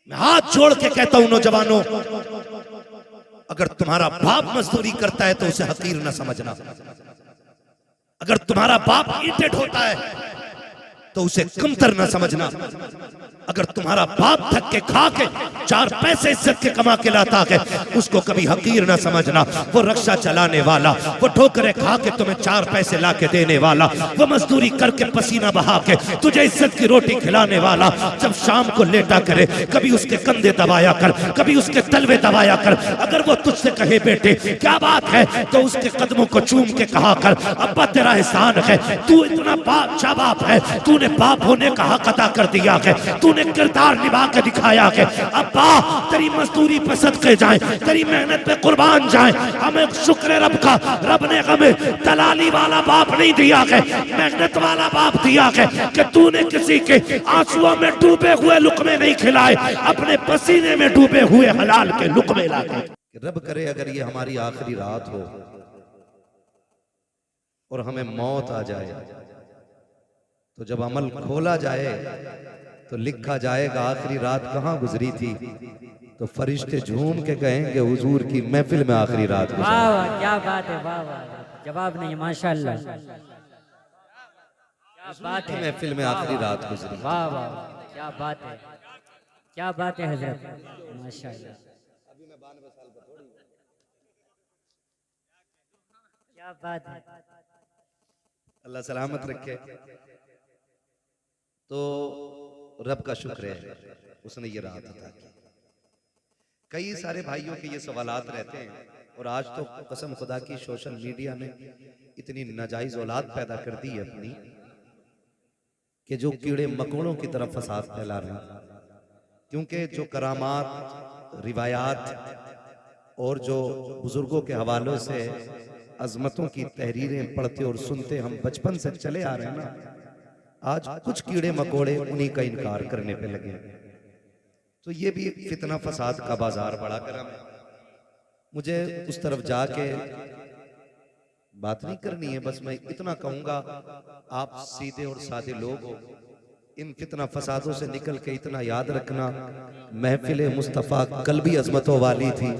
मैं हाथ जोड़ के कहता हूं नौजवानों, अगर तुम्हारा बाप मजदूरी करता है तो उसे हकीर न समझना। अगर तुम्हारा बाप ईंटें ढोता है तो उसे कमतर न समझना। अगर तुम्हारा बाप थक के खा के 4 पैसे इज्जत के कमा के लाता है, उसको कभी हकीर न समझना। वो रक्षा चलाने वाला, वो ठोकरे खा के तुम्हें 4 पैसे ला के देने वाला, वो मजदूरी करके पसीना बहा के तुझे इज्जत की रोटी खिलाने वाला, जब शाम को लेटा करे कभी उसके कंधे दबाया कर, कभी उसके तलवे दबाया कर। अगर वो तुझसे कहे बेटे क्या बात है, तो उसके कदमों को चूम के कहा कर अब्बा तेरा एहसान है, तू इतना अच्छा बाप है, तूने बाप होने का हक अदा कर दिया है, तूने किरदार निभा के दिखाया है। अब्बा तेरी मजदूरी पे सदके जाए, तेरी मेहनत पे कुर्बान जाए। हमें शुक्र है रब का, रब ने हमें दलाली वाला बाप नहीं दिया है, मेहनत वाला बाप दिया है कि तूने किसी के आंसुओं में डूबे हुए लुकमे नहीं खिलाए, अपने पसीने में डूबे हुए हलाल के लुकमे लाए। रब करे अगर ये हमारी आखिरी रात हो और हमें मौत आ जाए, तो जब अमल खोला जाए तो लिखा जाएगा आखिरी रात कहाँ गुजरी थी, तो फरिश्ते झूम के कहेंगे हुजूर की महफिल में आखिरी रात गुजरी। वाह वाह क्या बात है, वाह वाह, जवाब नहीं, माशाल्लाह, क्या बात है, महफिल में आखिरी रात गुजरी। वाह वाह क्या बात है, क्या बात है हजरत, माशाल्लाह, क्या बात है। अल्लाह सलामत रखे। तो रब का शुक्र है उसने ये रात अता की। कई सारे भाइयों के ये सवालात रहते हैं, और आज तो कसम खुदा की सोशल मीडिया ने इतनी नाजायज औलाद पैदा कर दी है अपनी, कि जो कीड़े मकोड़ों की तरफ फसाद फैला रहे हैं। क्योंकि जो करामात, रिवायात और जो बुजुर्गों के हवालों से अजमतों की तहरीरें पढ़ते और सुनते हम बचपन से चले आ रहे हैं ना, आज कुछ कीड़े मकोड़े उन्हीं का इनकार करने पे लगे। तो ये भी फितना फसाद का बाजार बड़ा गर्म है। मुझे उस तरफ जाके बात नहीं करनी है, बस मैं इतना कहूंगा, आप सीधे और सादे लोग हो, इन फितना फसादों से निकल के इतना याद रखना, महफिल मुस्तफ़ा कल भी अजमतों वाली थी,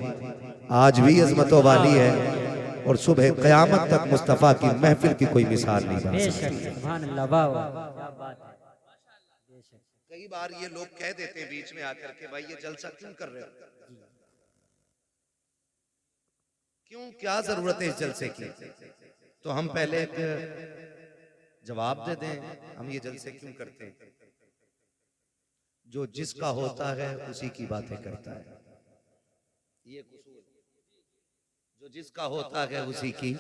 आज भी अजमतों वाली है, और सुबह क़यामत तक मुस्तफ़ा की महफिल की कोई मिसाल नहीं बन सकती। सुभान अल्लाह, वाह वाह क्या बात है। कई बार ये लोग कह देते हैं बीच में आकर के, भाई ये जलसा क्यों कर रहे हो, क्यों, क्या जरूरत है इस जलसे की। तो हम पहले एक जवाब दे दें, हम ये जलसे क्यों करते हैं। जो जिसका होता है उसी की बातें करता है, ये जो जिसका होता है उसी की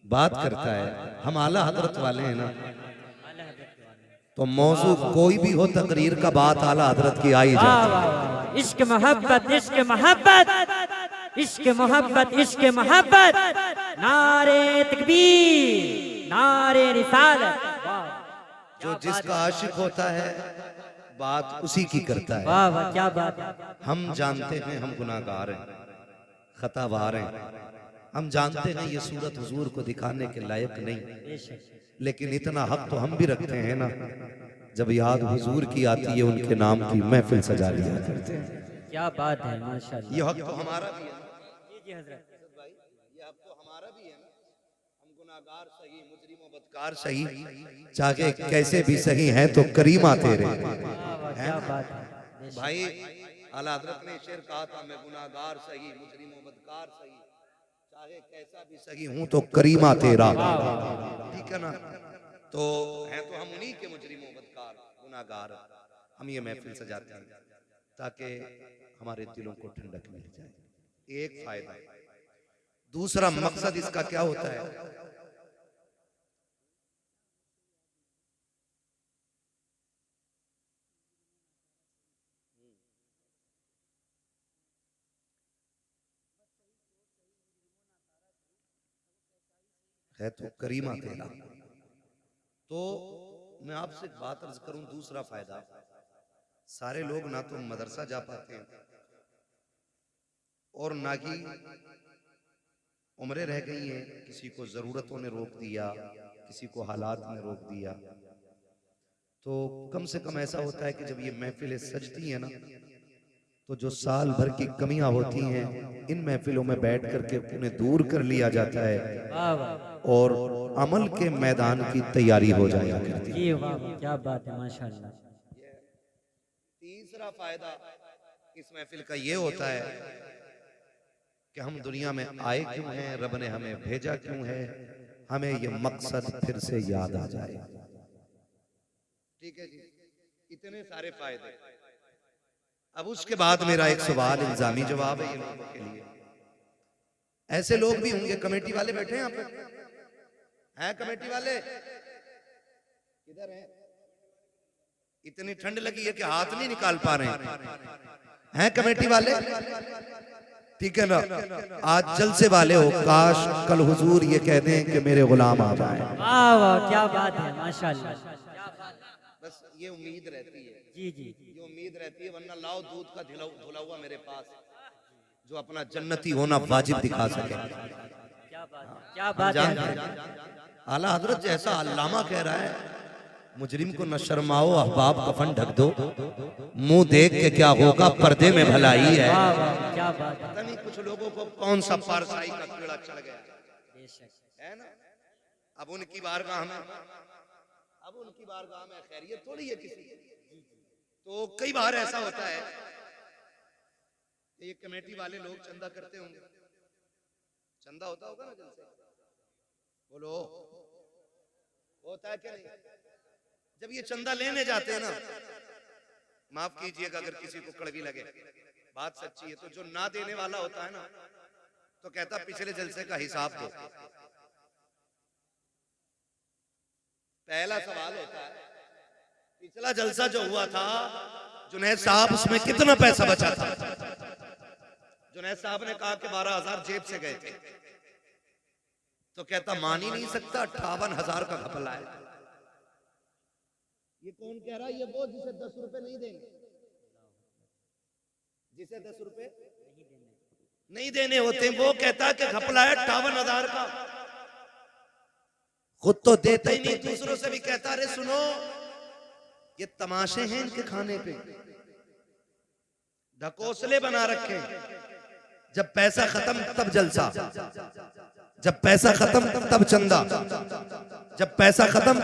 बात करता है। हम आला हजरत वाले हैं ना, तो मौजू कोई भी हो तकरीर का बात आला हजरत की आई जाए। इश्क मोहब्बत, इश्क मोहब्बत, इश्क मोहब्बत, इश्क मोहब्बत, नारे तकबीर, नारे रिसालत। जो जिसका आशिक होता है बात उसी की करता है। वाह वाह क्या बात है। हम जानते हैं हम गुनाहगार हैं, खतावार हैं, हम जानते हैं ये सूरत हुजूर को दिखाने के लायक नहीं, लेकिन इतना हक तो हम भी रखते हैं ना, जब याद हुजूर की आती है उनके नाम की महफिल सजा लिया करते हैं। क्या बात है, माशाल्लाह, ये हक तो हमारा भी है। जी हजरत भाई ये हक तो हमारा भी है ना, हम गुनाहगार सही, मुजरिम व बदकार सही, चाहे कैसे भी सही हैं तो करीमा तेरे। क्या बात है भाई आला हज़रत ने शेर कहा था, मैं गुनाहगार सही, मुजरिम व बदकार सही, चाहे कैसा भी सही हूं तो करीमा तेरा। ठीक है ना, तो हैं तो हम उन्हीं के मुजरिम व बदकार गुनाहगार। हम ये महफिल सजाते हैं ताकि हमारे दिलों को ठंडक मिल जाए, एक फायदा। दूसरा मकसद इसका क्या होता है, है तो करीमा तेरा। तो मैं आपसे एक बात अर्ज करूं, दूसरा फायदा, सारे लोग ना तो मदरसा जा पाते हैं और ना ही उम्रें रह गई हैं, किसी को जरूरतों ने रोक दिया, किसी को हालात ने रोक दिया। तो कम से कम ऐसा होता है कि जब ये महफिलें सजती हैं ना, तो जो साल भर की कमियां होती हैं इन महफिलों में बैठ करके उन्हें दूर कर लिया जाता है वाह वाह और अमल के मैदान की तैयारी हो जाया करती है। जी, वाह वाह, क्या बात है, माशाल्लाह। तीसरा फायदा इस महफिल का ये होता है कि हम दुनिया में आए क्यों हैं, रब ने हमें भेजा क्यों है, हमें ये मकसद फिर से याद आ जाए। ठीक है जी, इतने सारे फायदे। अब उसके बाद मेरा एक सवाल इल्जामी जवाब है ये लोगों के लिए। ऐसे लोग भी होंगे, कमेटी वाले बैठे हैं यहाँ पे, हैं कमेटी वाले किधर हैं? इतनी ठंड लगी है कि हाथ नहीं निकाल पा रहे हैं कमेटी वाले? ठीक है ना, आज जलसे वाले हो, काश कल हुजूर ये कह दें कि मेरे गुलाम आ जाएं। वाह वाह, क्या बात है, माशाल्लाह। बस ये उम्मीद रहती है, जी जी, ये उम्मीद रहती है, वरना लाओ दूध का धुला हुआ मेरे पास, जो अपना जन्नती होना वाजिब दिखा सके। क्या बात है, क्या बात है। आला हजरत जैसा अल्लामा कह रहा है, मुजरिम को न शर्माओ अहबाब कफन ढक दो, मुंह देख के क्या होगा पर्दे में भलाई है। वाह वाह, क्या बात है। पता नहीं कुछ लोगों को कौन सा पारसाई का कीड़ा चढ़ गया है ना। अब उनकी बारगाह में, अब उनकी बारगाह में खैरियत थोड़ी है किसी की। तो कई बार ऐसा होता है कि ये कमेटी वाले लोग चंदा करते होंगे, चंदा होता होगा ना जलसे, बोलो होता है क्या नहीं? जब ये चंदा लेने जाते हैं ना, माफ कीजिएगा अगर किसी को कड़वी लगे, बात सच्ची है, तो जो ना देने वाला होता है ना, तो कहता पिछले जलसे का हिसाब दो। पहला सवाल होता है, पिछला जलसा जो हुआ था जुनैद साहब, उसमें कितना पैसा बचा था? जुनैद साहब ने कहा कि 12,000 जेब से गए थे, तो कहता मान ही नहीं सकता 58,000 का घपला है। ये कौन कह रहा है? ये वो जिसे 10 रुपए नहीं देंगे, जिसे 10 रुपए नहीं देने होते, वो कहता है कि घपला है 58,000 का। खुद तो देता ही नहीं, दूसरों से भी कहता अरे सुनो ये तमाशे हैं इनके खाने पे, ढकोसले बना रखे, जब पैसा खत्म तब जलसा, जब पैसा खत्म तब चंदा, जब पैसा खत्म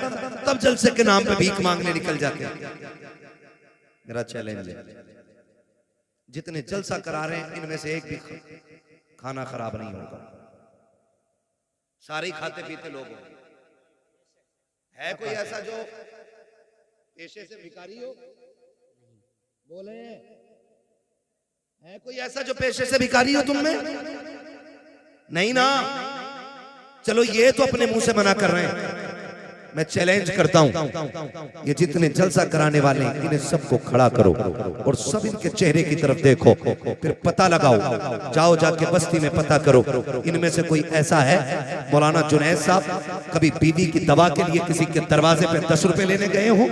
तब जलसे के नाम पे भीख मांगने निकल जाते हैं। मेरा चैलेंज है, जितने जलसा करा रहे हैं इनमें से एक भी खाना खराब नहीं होगा, सारे खाते पीते लोग होंगे। है कोई ऐसा जो पेशे से भिखारी हो? बोले है कोई ऐसा जो पेशे से भिखारी हो तुम में? नहीं ना। चलो ये तो अपने मुंह से मना कर रहे हैं, मैं चैलेंज करता हूं, ये जितने जलसा कराने वाले हैं इन्हें सबको खड़ा करो और सब इनके चेहरे की तरफ देखो, फिर पता लगाओ, जाओ जाके बस्ती में पता करो इनमें से कोई ऐसा है। मौलाना जुनैद साहब कभी बीवी की दवा के लिए किसी के दरवाजे पे 10 रुपए लेने गए हो?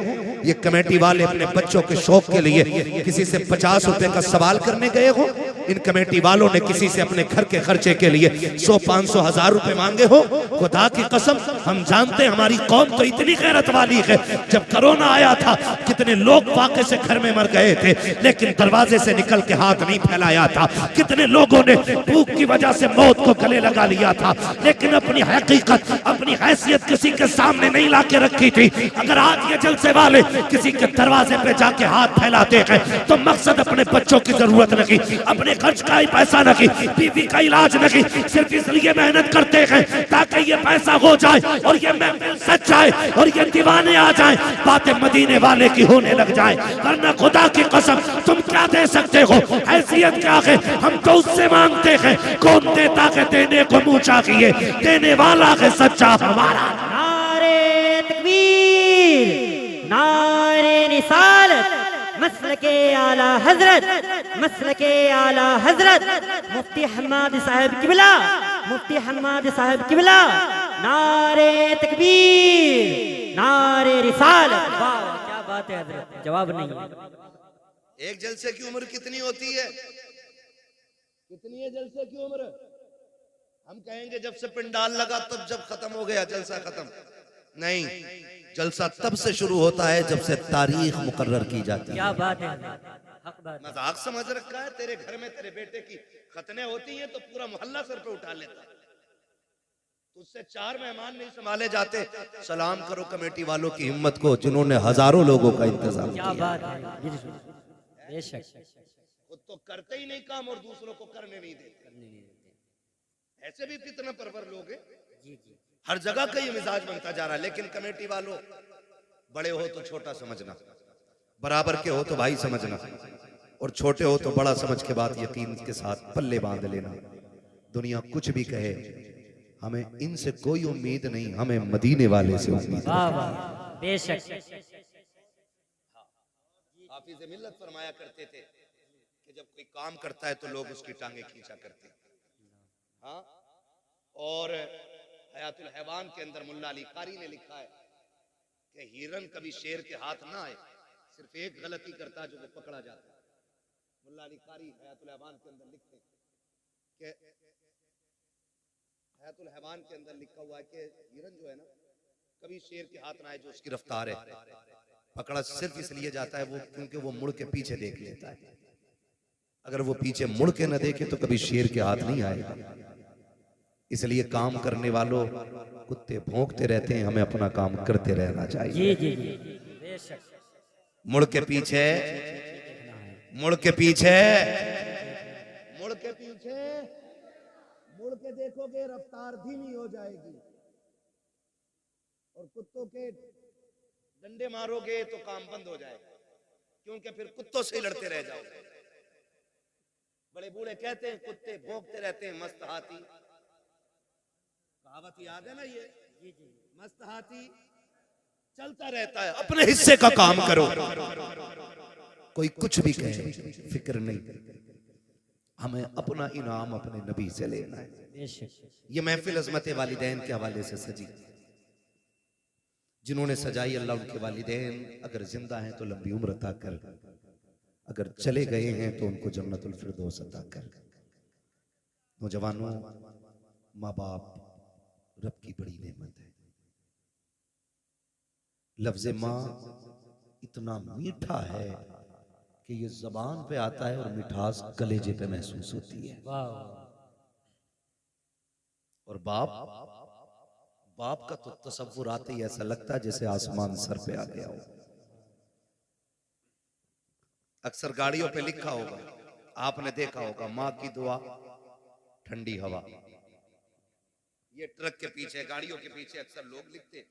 ये कमेटी वाले अपने बच्चों के शौक के लिए किसी से 50 रुपए का सवाल करने गए हो? इन कमेटी वालों ने किसी से अपने घर के खर्चे के लिए 100, 500, 1000 रुपए मांगे हो? खुदा की कसम हम जानते हैं हमारी कौम तो इतनी गैरत वाली है, जब कोरोना आया था कितने लोग वाकई से घर में मर गए थे, लेकिन दरवाजे से निकल के हाथ नहीं फैलाया था। कितने लोगों ने भूख की वजह से मौत को गले लगा लिया था, लेकिन अपनी हकीकत, अपनी हैसियत किसी के सामने नहीं ला के रखी थी। अगर आज ये जलसे वाले किसी के दरवाजे पे जाके हाथ फैलाते हैं तो मकसद अपने बच्चों की जरूरत नहीं, अपने खर्च का ही पैसा नहीं, बीवी का इलाज नहीं, सिर्फ इसलिए मेहनत करते हैं ताकि ये पैसा हो जाए और ये महफिल सच जाए और ये दीवाने आ जाएं, बातें मदीने वाले की होने लग जाए। वरना खुदा की कसम तुम क्या दे सकते हो? हैसियत क्या है? हम तो उससे मांगते हैं, कौन देता है देने को मुंह चाहिए, देने वाला है सच्चा हमारा। नारे तकबीर, नारे रिसालत, मसलके आला हजरत, मसलके आला हजरत मुफ्ती हम्माद साहब किबला, मुफ्ती हम्माद साहब किबला। नारे तकबीर, नारे रिसालत। वाह क्या बात है हजरत, जवाब नहीं है। एक जलसे की उम्र कितनी होती है? कितनी है जलसे की उम्र? हम कहेंगे जब से पिंडाल लगा तब जब खत्म हो गया जलसा खत्म, नहीं, जलसा तब से शुरू होता है जब से तारीख मुकर्रर की जाती है। क्या बात है हजरत, हक बात है। मजाक समझ रखा है? तेरे घर में तेरे बेटे की खतने होती हैं तो पूरा मोहल्ला सर पे उठा लेता है। तुझसे 4 मेहमान नहीं संभाले जाते। सलाम करो कमेटी वालों की हिम्मत को जिन्होंने हजारों लोगों का इंतजाम क्या किया। बात है, बिल्कुल, बेशक। खुद तो करते ही नहीं काम और दूसरों को करने नहीं देते। करने नहीं देते। ऐसे भी कितना परवर लोग हैं। जी जी, हर जगह का ये मिजाज बनता जा रहा है। लेकिन कमेटी वालों, बड़े हो तो छोटा समझना, बराबर के हो तो भाई समझना, और छोटे हो तो बड़ा समझ के बाद यकीन के साथ पल्ले बांध लेना। दुनिया कुछ भी कहे, हमें इनसे कोई उम्मीद नहीं, हमें मदीने वाले से उम्मीद है। वाह वाह, बेशक। हाफिज मिल्लत फरमाया करते थे कि जब कोई काम करता है तो लोग उसकी टांगे खींचा करते हैं। हाँ, और हयातुल हैवान के अंदर मुल्ला अली कारी ने लिखा है कि हिरन कभी शेर के हाथ ना आए, सिर्फ एक गलती करता है जो वो पकड़ा जाता है। मुल्ला अली कारी हयातुल हैवान के अंदर लिखते हैं कि हयातुल हैवान के अंदर लिखा हुआ है कि हिरन जो है ना, कभी शेर के हाथ ना आए जो उसकी रफ्तार है। पकड़ा सिर्फ इसलिए जाता है वो क्योंकि वो मुड़ के पीछे देख लेता है। अगर वो पीछे मुड़ के न देखे तो कभी शेर के हाथ नहीं आएगा। इसलिए काम करने वालों, कुत्ते भौंकते रहते हैं, हमें अपना काम करते रहना चाहिए। जी जी जी, बेशक। मुड़ के पीछे, मुड़ के पीछे, मुड़ के पीछे, मुड़ के देखोगे रफ्तार धीमी हो जाएगी, और कुत्तों के डंडे मारोगे तो काम बंद हो जाएगा, क्योंकि फिर कुत्तों से लड़ते रह जाओगे। बड़े बूढ़े कहते हैं कुत्ते भौंकते रहते हैं, मस्त हाथी, कहावत याद है ना ये? मस्त हाथी चलता रहता है। अपने हिस्से का काम करो, कोई कुछ भी कहे फिक्र नहीं, हमें अपना इनाम अपने नबी से लेना है। बेशक। ये महफिल अज़मत वालिदैन के हवाले से सजी, जिन्होंने सजाई अल्लाह उनके वालिदैन अगर जिंदा हैं तो लंबी उम्र अता कर, अगर चले गए हैं तो उनको जन्नतुल फिरदौस अता कर। नौजवानों, माँ बाप रब की बड़ी नेमत है। लफ्ज़ माँ इतना मीठा है कि ये जबान पे आता है और मिठास कलेजे पे महसूस होती है। वाह। और बाप, बाप का तो तसव्वुर आते ही ऐसा लगता है जैसे आसमान सर पे आ गया हो। अक्सर गाड़ियों पे लिखा होगा, आपने देखा होगा, माँ की दुआ ठंडी हवा। ये ट्रक के पीछे, गाड़ियों के पीछे अक्सर लोग लिखते हैं।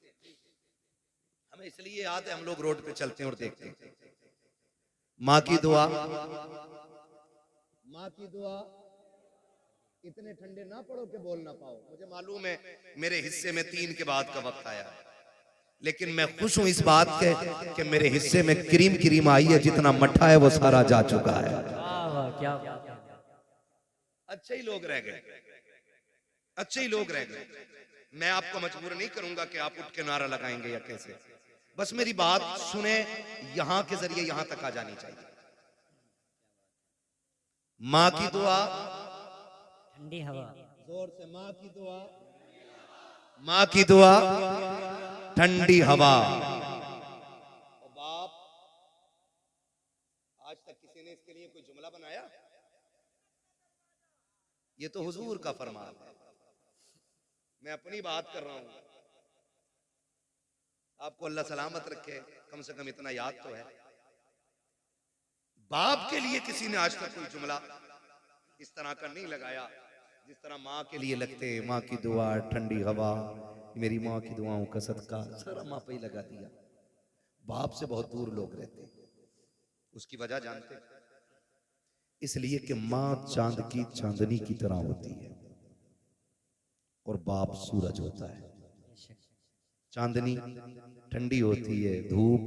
हमें इसलिए याद है, हम लोग रोड पे चलते हैं और देखते हैं, माँ की दुआ, माँ की दुआ। इतने ठंडे ना पड़ो कि बोल ना पाओ। मुझे मालूम है मेरे हिस्से में 3 के बाद का वक्त आया है, लेकिन मैं खुश हूं इस बात के कि मेरे हिस्से में क्रीम क्रीम आई है, जितना मट्ठा है वो सारा जा चुका है। वाह वाह, क्या बात है। अच्छे ही लोग रह गए, अच्छे ही लोग रह गए। मैं आपको मजबूर नहीं करूंगा कि आप उठ के नारा लगाएंगे या कैसे, बस मेरी बात सुने, यहां के जरिए यहां तक आ जानी चाहिए। माँ की दुआ, ठंडी हवा, जोर से माँ की दुआ, माँ की दुआ ठंडी हवा। और बाप, आज तक किसी ने इसके लिए कोई जुमला बनाया? ये तो हुजूर का फरमान है, मैं अपनी बात कर रहा हूं। आपको अल्लाह सलामत रखे, कम से कम इतना याद तो है। बाप के लिए किसी ने आज तक कोई जुमला इस तरह का नहीं लगाया जिस तरह माँ के लिए लगते। माँ की दुआ, ठंडी हवा, मेरी माँ की दुआओं का सदका, सारा माँ पे ही लगा दिया। बाप से बहुत दूर लोग रहते हैं। उसकी वजह जानते? इसलिए कि माँ चांद की चांदनी की तरह होती है और बाप सूरज होता है। चांदनी ठंडी होती है, धूप,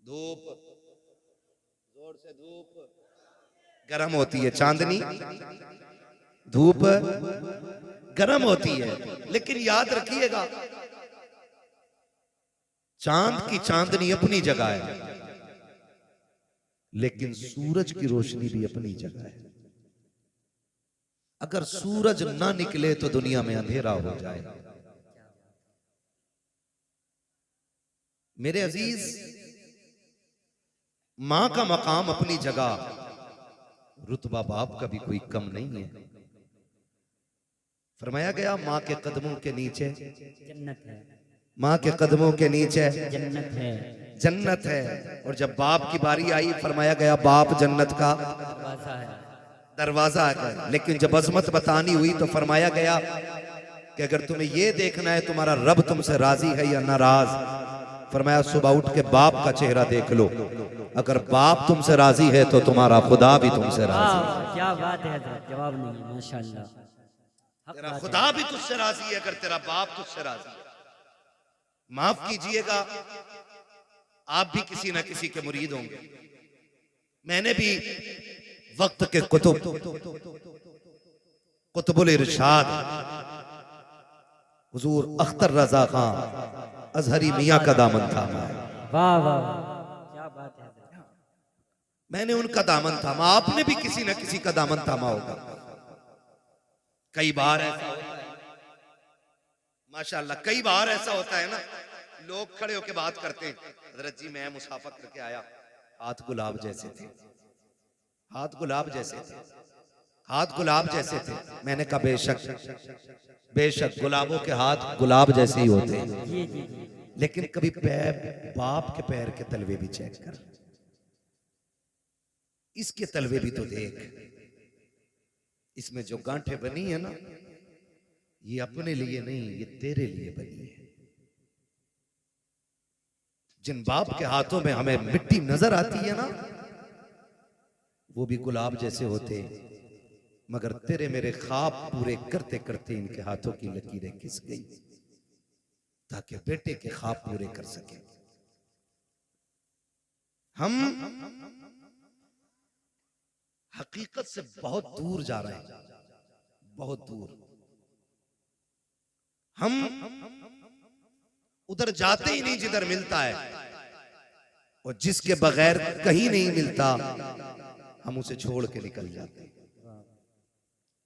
धूप जोर से धूप गर्म होती है। चांदनी, धूप गर्म होती है। लेकिन याद रखिएगा, चांद की चांदनी अपनी जगह है, लेकिन सूरज की रोशनी भी अपनी जगह है। अगर सूरज ना निकले तो दुनिया में अंधेरा हो जाए। मेरे अजीज, मां का मकाम अपनी जगह, रुतबा बाप का भी कोई कम नहीं है। फरमाया गया मां के कदमों के नीचे जन्नत है, मां के कदमों के नीचे जन्नत है, जन्नत है। और जब बाप की बारी आई, फरमाया गया बाप जन्नत का दरवाजा है। दरवाजा है। लेकिन जब अजमत बतानी हुई तो फरमाया गया कि अगर तुम्हें यह देखना है तुम्हारा रब तुमसे राजी है या नाराज, फरमाया सुबह उठ के बाप का चेहरा देख लो। अगर बाप तुमसे राजी है तो तुम्हारा खुदा भी तुमसे राजी है। वाह, क्या बात है हजरत, जवाब नहीं है, माशाल्लाह। हक तेरा बात है। खुदा भी तुझसे राजी है अगर तेरा बाप तुझसे राजी है। माफ कीजिएगा, आप भी किसी ना किसी के मुरीद होंगे। मैंने भी वक्त के कुतुबुल इरशाद हुजूर अख्तर रजा खान अजहरी मियां का दामन थामा है। वाह वाह वाह, क्या बात है हजरत। मैंने उनका दामन थामा, आपने भी किसी ना किसी का दामन थामा होगा। कई बार ऐसा होता है माशाल्लाह, कई बार ऐसा होता है ना, लोग खड़े होकर बात करते हैं, हजरत जी मैं मुसाफा करके आया, हाथ गुलाब जैसे थे, हाथ गुलाब जैसे थे, हाथ गुलाब जैसे थे। मैंने कहा बेशक बेशक गुलाबों के हाथ गुलाब जैसे ही होते हैं, जी जी जी, लेकिन कभी पैर, बाप के पैर के तलवे भी चेक कर, इसके तलवे भी तो देख, इसमें जो गांठें बनी है ना, ये अपने लिए नहीं, ये तेरे लिए बनी है। जिन बाप के हाथों में हमें मिट्टी नजर आती है ना, वो भी गुलाब जैसे होते, मगर तेरे मेरे ख्वाब पूरे करते करते इनके हाथों की लकीरें घिस गई, ताकि बेटे के ख्वाब पूरे कर सके। हम हकीकत से बहुत दूर जा रहे हैं, बहुत दूर। हम उधर जाते ही नहीं जिधर मिलता है, और जिसके बगैर कहीं नहीं मिलता हम उसे छोड़ के निकल जाते हैं।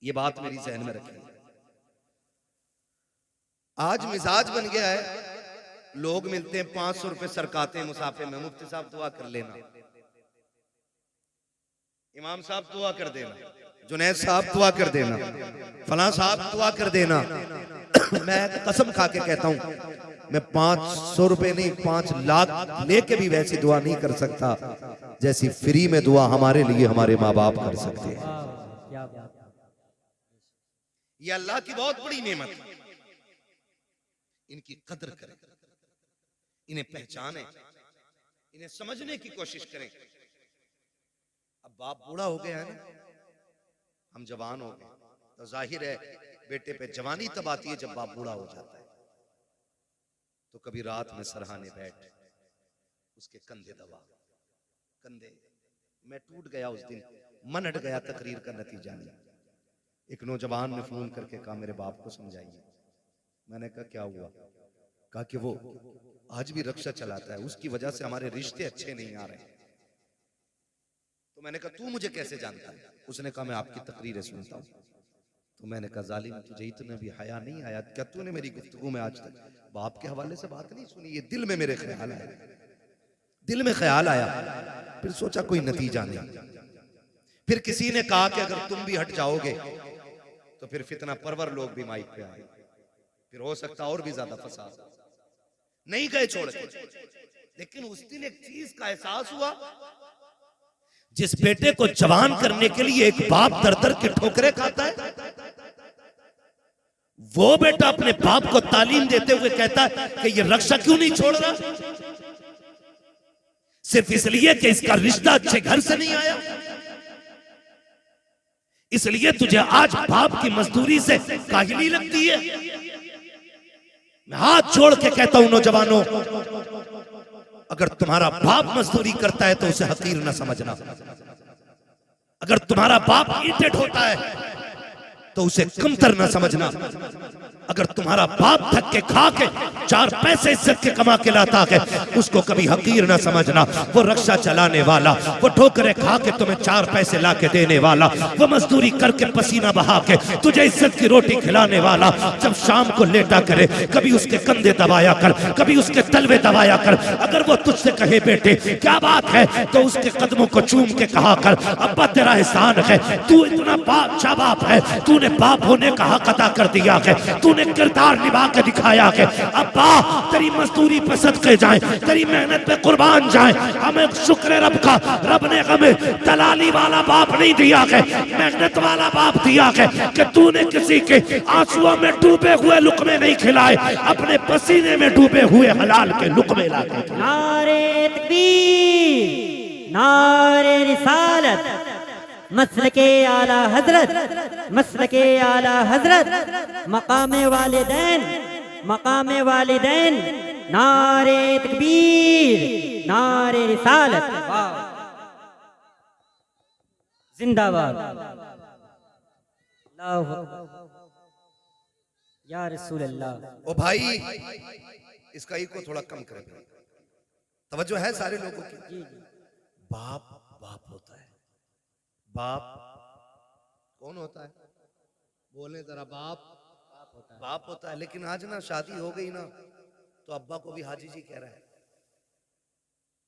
ये बात मेरी जहन में रखिए। आज मिजाज बन गया है, लोग मिलते हैं 500 रुपए सरकाते हैं मुसाफे में, मुफ्ती साहब दुआ कर लेना, इमाम साहब दुआ कर देना, जुनैद साहब दुआ कर देना, फलां साहब दुआ कर देना। मैं कसम खा के कहता हूं, मैं 500 रुपए नहीं 5 लाख लेके भी वैसी दुआ नहीं कर सकता जैसी फ्री में दुआ हमारे लिए हमारे माँ बाप कर सकते हैं। वाह, क्या बात है। ये अल्लाह की बहुत बड़ी नेमत है। इनकी कदर करें, इन्हें पहचानें, इन्हें समझने की कोशिश करें। अब बाप बूढ़ा हो गया है ना, हम जवान हो गए, तो जाहिर है बेटे पे जवानी तब आती है जब बाप बूढ़ा हो जाता है। तो कभी रात में सरहाने बैठ, उसके कंधे दबा, कंधे। मैं टूट गया उस दिन, मन हट गया, तकरीर का नतीजा नहीं। एक नौजवान ने फोन करके कहा मेरे बाप को समझाइए। मैंने कहा क्या हुआ? कहा कि वो आज भी रक्षा चलाता है, उसकी वजह से हमारे रिश्ते अच्छे नहीं आ रहे। तो मैंने कहा तू मुझे कैसे जानता है? उसने कहा मैं आपकी तकरीरें सुनता हूँ। तो मैंने कहा जालिम तुझे इतना भी हया नहीं आया क्या? तूने मेरी गुफ्तगू में आज तक बाप के हवाले से बात नहीं सुनी? ये दिल में मेरे ख्याल आया, दिल में ख्याल आया, फिर सोचा कोई नतीजा नहीं। फिर किसी ने कहा कि अगर तुम भी हट जाओगे तो फिर फितना परवर लोग भी माइक पे आए, फिर हो सकता और भी ज्यादा फसाद। नहीं गए छोड़ के। लेकिन उस दिन एक चीज का एहसास हुआ, जिस बेटे को जवान करने के लिए एक बाप दर दर के ठोकरे खाता है, वो बेटा अपने बाप को तालीम देते हुए कहता है कि ये रक्षा क्यों नहीं छोड़ रहा? सिर्फ इसलिए कि इसका रिश्ता अच्छे घर से नहीं आया, इसलिए तुझे आज बाप की मजदूरी से काहिली लगती है। मैं हाथ जोड़ के कहता हूं नौजवानों, अगर तुम्हारा बाप मजदूरी करता है तो उसे हकीर न समझना। अगर तुम्हारा बाप ईंटें ढोता है तो उसे कमतर न समझना। अगर तुम्हारा बाप थक के खा के 4 पैसे इज्जत के कमा के लाता है, उसको कभी हकीर न समझना। वो रक्षा चलाने वाला, वो ठोकरे खा के तुम्हें 4 पैसे ला के देने वाला, वो मजदूरी करके पसीना बहा के तुझे इज्जत की रोटी खिलाने वाला, जब शाम को लेटा करे कभी उसके कंधे दबाया कर, कभी उसके तलवे दबाया कर। अगर वो तुझसे कहे बेटे क्या बात है, तो उसके कदमों को चूम के कहा कर अब्बा तेरा एहसान है, तू इतना अच्छा बाप है, तूने बाप होने का हक अदा कर दिया है, तूने किरदार निभा के दिखाया है। अब्बा तेरी मजदूरी पे सदके जाए, तेरी मेहनत पे कुर्बान जाए। हमें शुक्र है रब का, रब ने हमें दलाली वाला बाप नहीं दिया है, मेहनत वाला बाप दिया है कि तूने किसी के आंसुओं में डूबे हुए लुकमे नहीं खिलाए, अपने पसीने में डूबे हुए हलाल के लुकमे लाके। नारे तकबीर, नारे रिसालत, मसलके आला हजरत, मसलके आला हजरत, मकामे वालिदैन, मकामे वालिदैन, नारे तकबीर, नारे रिसालत, जिंदाबाद। अल्लाहु अकबर, या रसूल अल्लाह। ओ भाई इसका ही को थोड़ा कम करें, तवज्जो है सारे लोगों की। बाप बाप होता है, बाप कौन होता है, बोले जरा। बाप होता है। लेकिन आज ना शादी हो गई ना तो अब्बा को भी हाजी जी कह रहा है,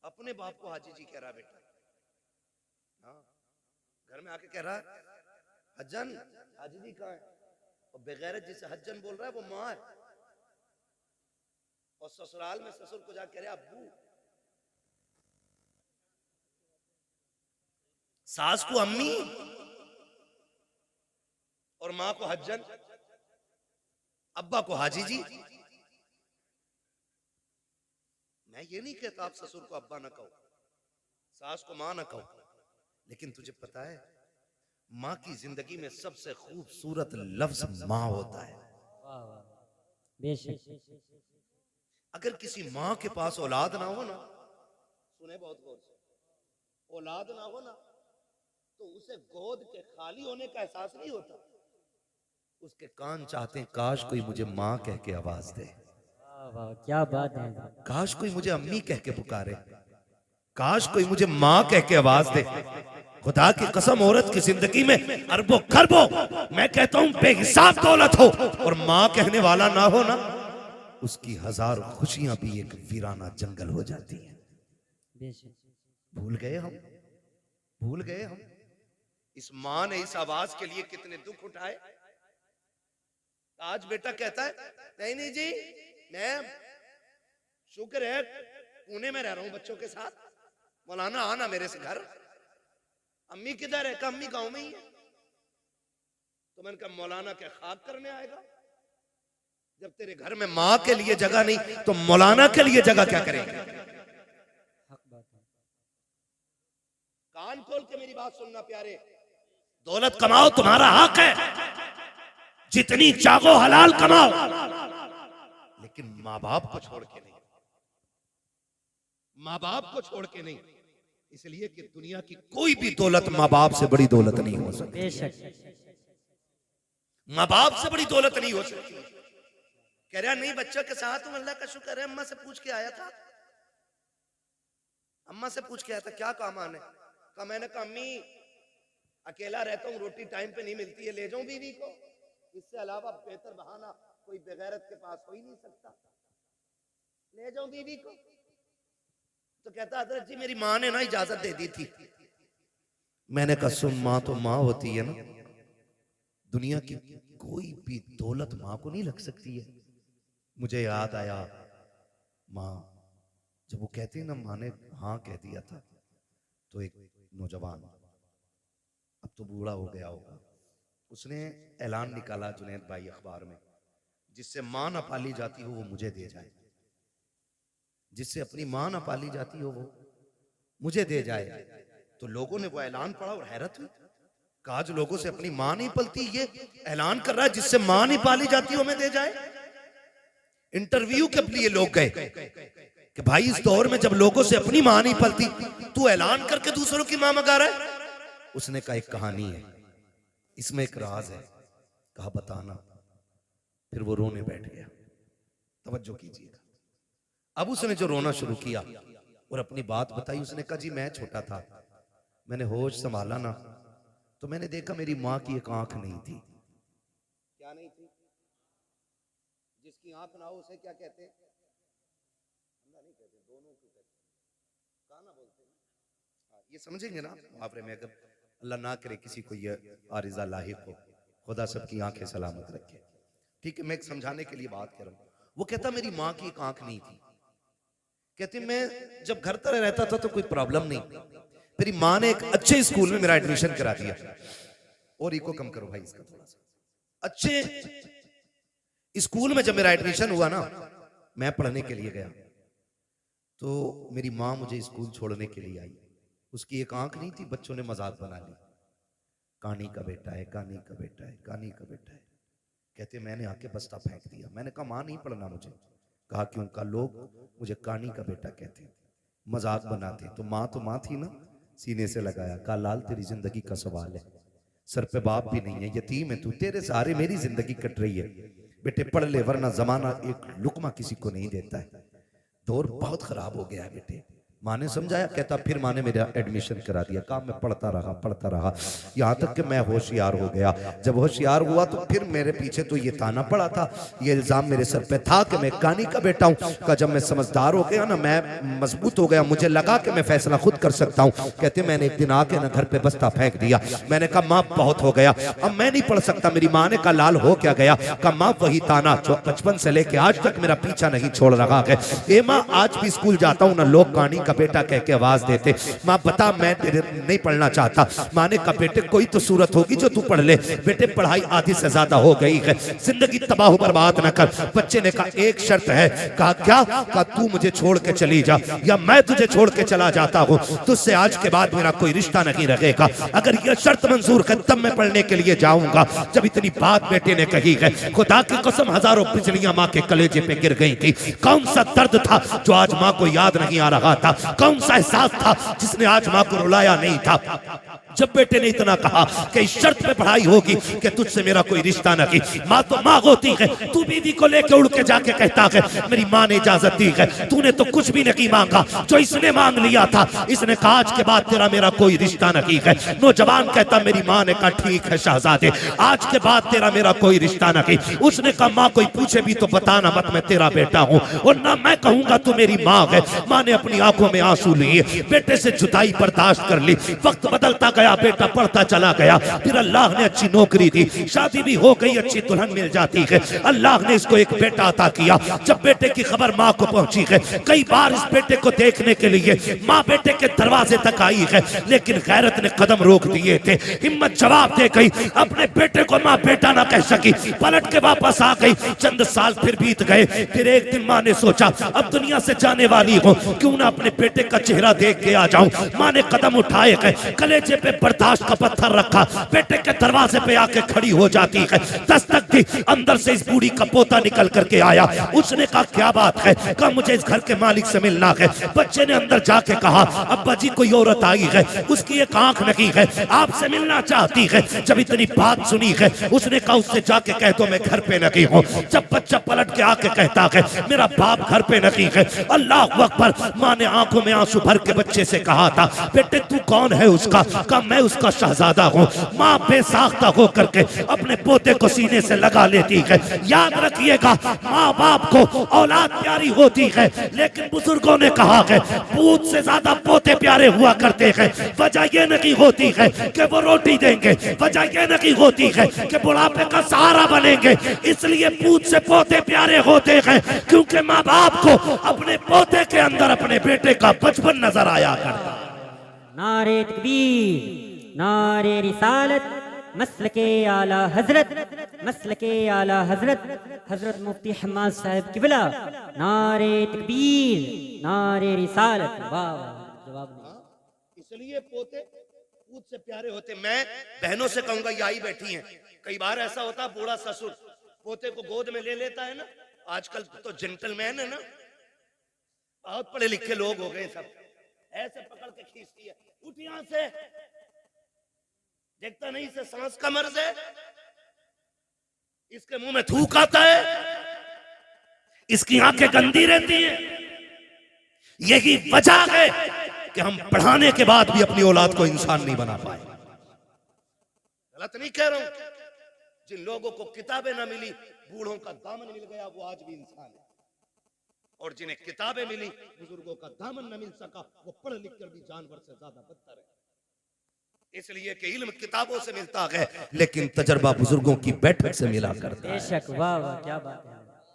अपने बाप को हाजी जी कह रहा है बेटा। हाँ, घर में आके कह रहा है हज्जन, हाजी जी कहाँ है? और बेगैरत जिसे हज्जन बोल रहा है वो माँ है, और ससुराल में ससुर को जाके कह रहे अब्बू। सास को अम्मी और मां को हज्जन, अब्बा को हाजी जी। मैं ये नहीं कहता आप ससुर को अब्बा ना कहो, सास को मां ना कहो, लेकिन तुझे पता है मां की जिंदगी में सबसे खूबसूरत लफ्ज मां होता है। बेशक। अगर किसी मां के पास औलाद ना हो ना, सुने बहुत गौर से, औलाद ना हो ना तो उसे गोद के खाली होने का एहसास नहीं होता। उसके कान चाहते हैं काश कोई मुझे माँ कह के आवाज दे, वाह क्या बात है, काश कोई मुझे अम्मी कह के पुकारे, काश कोई मुझे माँ कह के आवाज दे। खुदा की कसम, औरत की जिंदगी में अरबों खरबों, मैं कहता हूं बेहिसाब दौलत हो और माँ कहने वाला ना हो ना, उसकी 1000 खुशियां भी एक वीराना जंगल हो जाती है। भूल गए हम, भूल गए हम। इस माँ ने इस आवाज के लिए कितने दुख उठाए। आज बेटा कहता है नहीं नहीं जी, मैं शुक्र है पुणे में रह रहा हूं बच्चों के साथ, मौलाना आना मेरे से घर। अम्मी किधर है? अम्मी गांव में ही है। तो मैंने कहा मौलाना क्या खाक करने आएगा? जब तेरे घर में माँ के लिए जगह नहीं तो मौलाना के लिए जगह क्या करेगा? कान खोल के मेरी बात सुनना प्यारे, दौलत कमाओ तुम्हारा हक है, जितनी चाहो हलाल कमाओ, लेकिन माँ बाप को छोड़ के नहीं, माँ बाप को छोड़ के नहीं। इसलिए कि दुनिया की कोई भी दौलत माँ बाप से बड़ी दौलत नहीं हो सकती, माँ बाप से बड़ी दौलत नहीं हो सकती। कह रहा नहीं बच्चों के साथ हूं, अल्लाह का शुक्र है। अम्मा से पूछ के आया था, अम्मा से पूछ के आया था क्या काम आने का। मैंने कहा अम्मी अकेला रहता हूँ, रोटी टाइम पे नहीं मिलती है, ले जाऊं बीवी को? इससे अलावा बेहतर बहाना कोई बेगैरत के पास हो ही नहीं सकता, ले जाऊं बीवी को? तो कहता हजरत जी मेरी माँ ने ना इजाजत दे दी थी। मैंने कहा सुन, माँ तो माँ होती है ना, दुनिया की कोई भी दौलत माँ को नहीं लग सकती है। मुझे याद आया माँ जब वो कहती ना माँ ने हाँ कह दिया था, तो एक नौजवान अब तो बूढ़ा हो गया होगा, उसने ऐलान निकाला जुनैद भाई अखबार में, जिससे माँ ना पाली जाती हो वो मुझे दे जाए, जिससे अपनी माँ ना पाली जाती हो वो मुझे दे जाए। तो लोगों ने वो ऐलान पढ़ा और हैरत हुई, कहा जो लोगों से अपनी माँ नहीं पलती, ये ऐलान कर रहा है जिससे माँ नहीं पाली जाती हो हमें दे जाए। इंटरव्यू के लिए लोग गए कि भाई इस दौर में जब लोगों से अपनी माँ नहीं पलती, तू ऐलान करके दूसरों की माँ मंगा रहा है। उसने कहा एक कहानी है, इसमें एक राज है, कहा बताना। फिर वो रोने बैठ गया। तवज्जो कीजिएगा। अब उसने जो रोना शुरू किया और अपनी बात बताई, उसने कहा जी मैं छोटा था, मैंने होश संभाला ना तो मैंने देखा मेरी माँ की एक आंख नहीं थी। क्या नहीं थी? जिसकी आंख ना हो उसे क्या कहते हैं? नहीं कहते, दोनों को कहते हैं। काना बोलते हैं। हाँ, ये समझेंगे ना मुहावरे में। अगर अल्लाह ना करे किसी को ये आरिज़ा लाहिक हो, खुदा सबकी आंखें सलामत रखे। ठीक है, मैं एक समझाने के लिए बात कर रहा हूँ। वो कहता मेरी माँ की एक आंख नहीं थी। कहते मैं जब घर तरह रहता था तो कोई प्रॉब्लम नहीं, मेरी माँ ने एक अच्छे स्कूल में मेरा एडमिशन करा दिया। और इको कम करो भाई इसका थोड़ा सा। अच्छे स्कूल में जब मेरा एडमिशन हुआ ना, मैं पढ़ने के लिए गया तो मेरी माँ मुझे स्कूल छोड़ने के लिए आई। उसकी एक आंख नहीं थी, बच्चों ने मजाक बना ली, कानी का बेटा है, कानी का बेटा है, कानी का बेटा है। कहते मैंने आके बस्ता फेंक दिया। मैंने कहा माँ नहीं पढ़ना मुझे। कहा क्यों? का लोग मुझे कानी का बेटा कहते, मजाक बनाते। तो माँ थी ना, सीने से लगाया। कहा लाल तेरी जिंदगी का सवाल है, सर पे बाप भी नहीं है, यतीम है तू, तेरे सहारे मेरी जिंदगी कट रही है। बेटे पढ़ ले वरना जमाना एक लुकमा किसी को नहीं देता है। दौर बहुत खराब हो गया है बेटे। माँ ने समझाया। कहता फिर माँ ने मेरा एडमिशन करा दिया। काम मैं पढ़ता रहा यहाँ तक कि मैं होशियार हो गया। जब होशियार हुआ तो फिर मेरे पीछे तो ये ताना पड़ा था, ये इल्जाम मेरे सर पे था कि मैं कानी का बेटा हूँ। का जब मैं समझदार हो गया ना, मैं मजबूत हो गया, मुझे लगा कि मैं फैसला खुद कर सकता हूँ। कहते मैंने एक दिन आके ना घर पे बस्ता फेंक दिया। मैंने कहा माँ बहुत हो गया, अब मैं नहीं पढ़ सकता। मेरी माँ ने कहा लाल हो क्या गया? कहा माँ वही ताना जो बचपन से लेके आज तक मेरा पीछा नहीं छोड़ रहा है। ए माँ आज भी स्कूल जाता हूँ ना, लोग कानी का बेटा कह के आवाज देते। माँ बता मैं नहीं पढ़ना चाहता। माँ ने कहा बेटे कोई तो सूरत होगी जो तू पढ़ ले। बेटे पढ़ाई आधी से ज्यादा हो गई है, जिंदगी तबाह बर्बाद न कर। बच्चे ने कहा एक शर्त है। कहा क्या? कहा तू मुझे छोड़ के चली जा या मैं तुझे छोड़ के चला जाता हूँ, तुझसे आज के बाद मेरा कोई रिश्ता नहीं रहेगा। अगर यह शर्त मंजूर है तब मैं पढ़ने के लिए जाऊंगा। जब इतनी बात बेटे ने कही है, खुदा की कसम हजारों बिजलियां माँ के कलेजे पे गिर गई थी। कौन सा दर्द था जो आज माँ को याद नहीं आ रहा था? कौन सा एहसास था जिसने आज मां को रुलाया नहीं था? जब बेटे ने इतना कहा कि इस शर्त पे पढ़ाई होगी कि तुझसे मेरा कोई रिश्ता नहीं। माँ तो माँ होती है, तू बीवी को लेके उड़ के जाके कहता है मेरी माँ ने इजाजत दी है, तूने तो कुछ भी नहीं मांगा, जो इसने मांग लिया था। इसने कहा आज के बाद तेरा मेरा कोई रिश्ता नहीं है। नौजवान कहता मेरी माँ ने कहा ठीक है शहजादे, आज के बाद तेरा मेरा कोई रिश्ता नहीं। उसने कहा माँ कोई पूछे भी तो बताना मत मैं तेरा बेटा हूँ, और ना मैं कहूंगा तू मेरी माँ है। माँ ने अपनी आंखों में आंसू लिए, बेटे से जुदाई बर्दाश्त कर ली। वक्त बदलता गया, बेटा पढ़ता चला गया। फिर अल्लाह ने अच्छी नौकरी दी, शादी भी हो गई, अच्छी दुल्हन मिल जाती है। अल्लाह ने इसको एक बेटा अता किया। जब बेटे की खबर माँ को पहुंची है, कई बार इस बेटे को देखने के लिए माँ बेटे के दरवाजे तक आई है, लेकिन गैरत ने कदम रोक दिए थे। हिम्मत जवाब दे गई, अपने बेटे को माँ बेटा ना कह सकी, पलट के वापस आ गई। चंद साल फिर बीत गए। फिर एक दिन माँ ने सोचा अब दुनिया से जाने वाली हो, क्यों ना अपने बेटे का चेहरा देख के आ जाऊं। माँ ने कदम उठाए गए, कलेजे पे बर्दाश्त का पत्थर रखा, बेटे के दरवाजे पे आके खड़ी हो जाती है। दस्तक दी, अंदर से इस बूढ़ी का पोता निकल करके आया। उसने कहा क्या बात है? कहा मुझे इस घर के मालिक से मिलना है। बच्चे ने अंदर जाके कहा अब्बा जी कोई औरत आई है, उसकी एक आंख नहीं है, आपसे मिलना चाहती है। जब इतनी बात सुनी है, उसने कहा उससे जाके कह दो मैं घर पे नहीं हूँ। जब बच्चा पलट के आके कहता है मेरा बाप घर पे नहीं है, अल्लाह अकबर। माँ ने आंखों में आंसू भर के बच्चे से कहा था बेटे तू कौन है उसका? कहा मैं उसका शहजादा हूँ। माँ बेसाख्ता होकर के अपने पोते को सीने से लगा लेती है। याद रखिएगा माँ बाप को औलाद प्यारी होती है, लेकिन बुजुर्गों ने कहा है पूत से ज्यादा पोते प्यारे हुआ करते हैं। वजह यह नहीं होती है कि वो रोटी देंगे, वजह यह नहीं होती है कि बुढ़ापे का सहारा बनेंगे। इसलिए पूत से पोते प्यारे होते हैं क्योंकि माँ बाप को अपने पोते के अंदर अपने बेटे का बचपन नजर आया करता। नारे तकबीर, नारे रिसालत, मसलके आला हजरत, मसलके आला हजरत, हजरत मुफ्ती हम्माद साहब किबला। नारे तकबीर, नारे रिसालत। वाह जवाब नहीं। इसलिए पोते पूत से प्यारे होते। मैं बहनों से कहूंगा ये आई बैठी हैं, कई बार ऐसा होता है बूढ़ा ससुर पोते को गोद में ले लेता है ना, आजकल तो जेंटलमैन है ना, बहुत पढ़े लिखे लोग हो गए सब, ऐसे पकड़ के खींचती है उठ यहां से, देखता नहीं से सांस का मर्ज है। इसके मुंह में थूक आता है, इसकी आंखें गंदी रहती हैं। यही वजह है कि हम पढ़ाने के बाद भी अपनी औलाद को इंसान नहीं बना पाए। गलत नहीं कह रहा हूं। जिन लोगों को किताबें ना मिली, बूढ़ों का दामन मिल गया, वो आज भी इंसान है। और जिन्हें किताबें मिली, बुजुर्गों का दामन न मिल सका, वो पढ़ लिख कर भी जानवर से ज्यादा बदतर है। इसलिए कि इल्म किताबों से मिलता है, लेकिन तजर्बा बुजुर्गों की बैठक से मिला करता है। बेशक, वाह वाह, क्या बात है,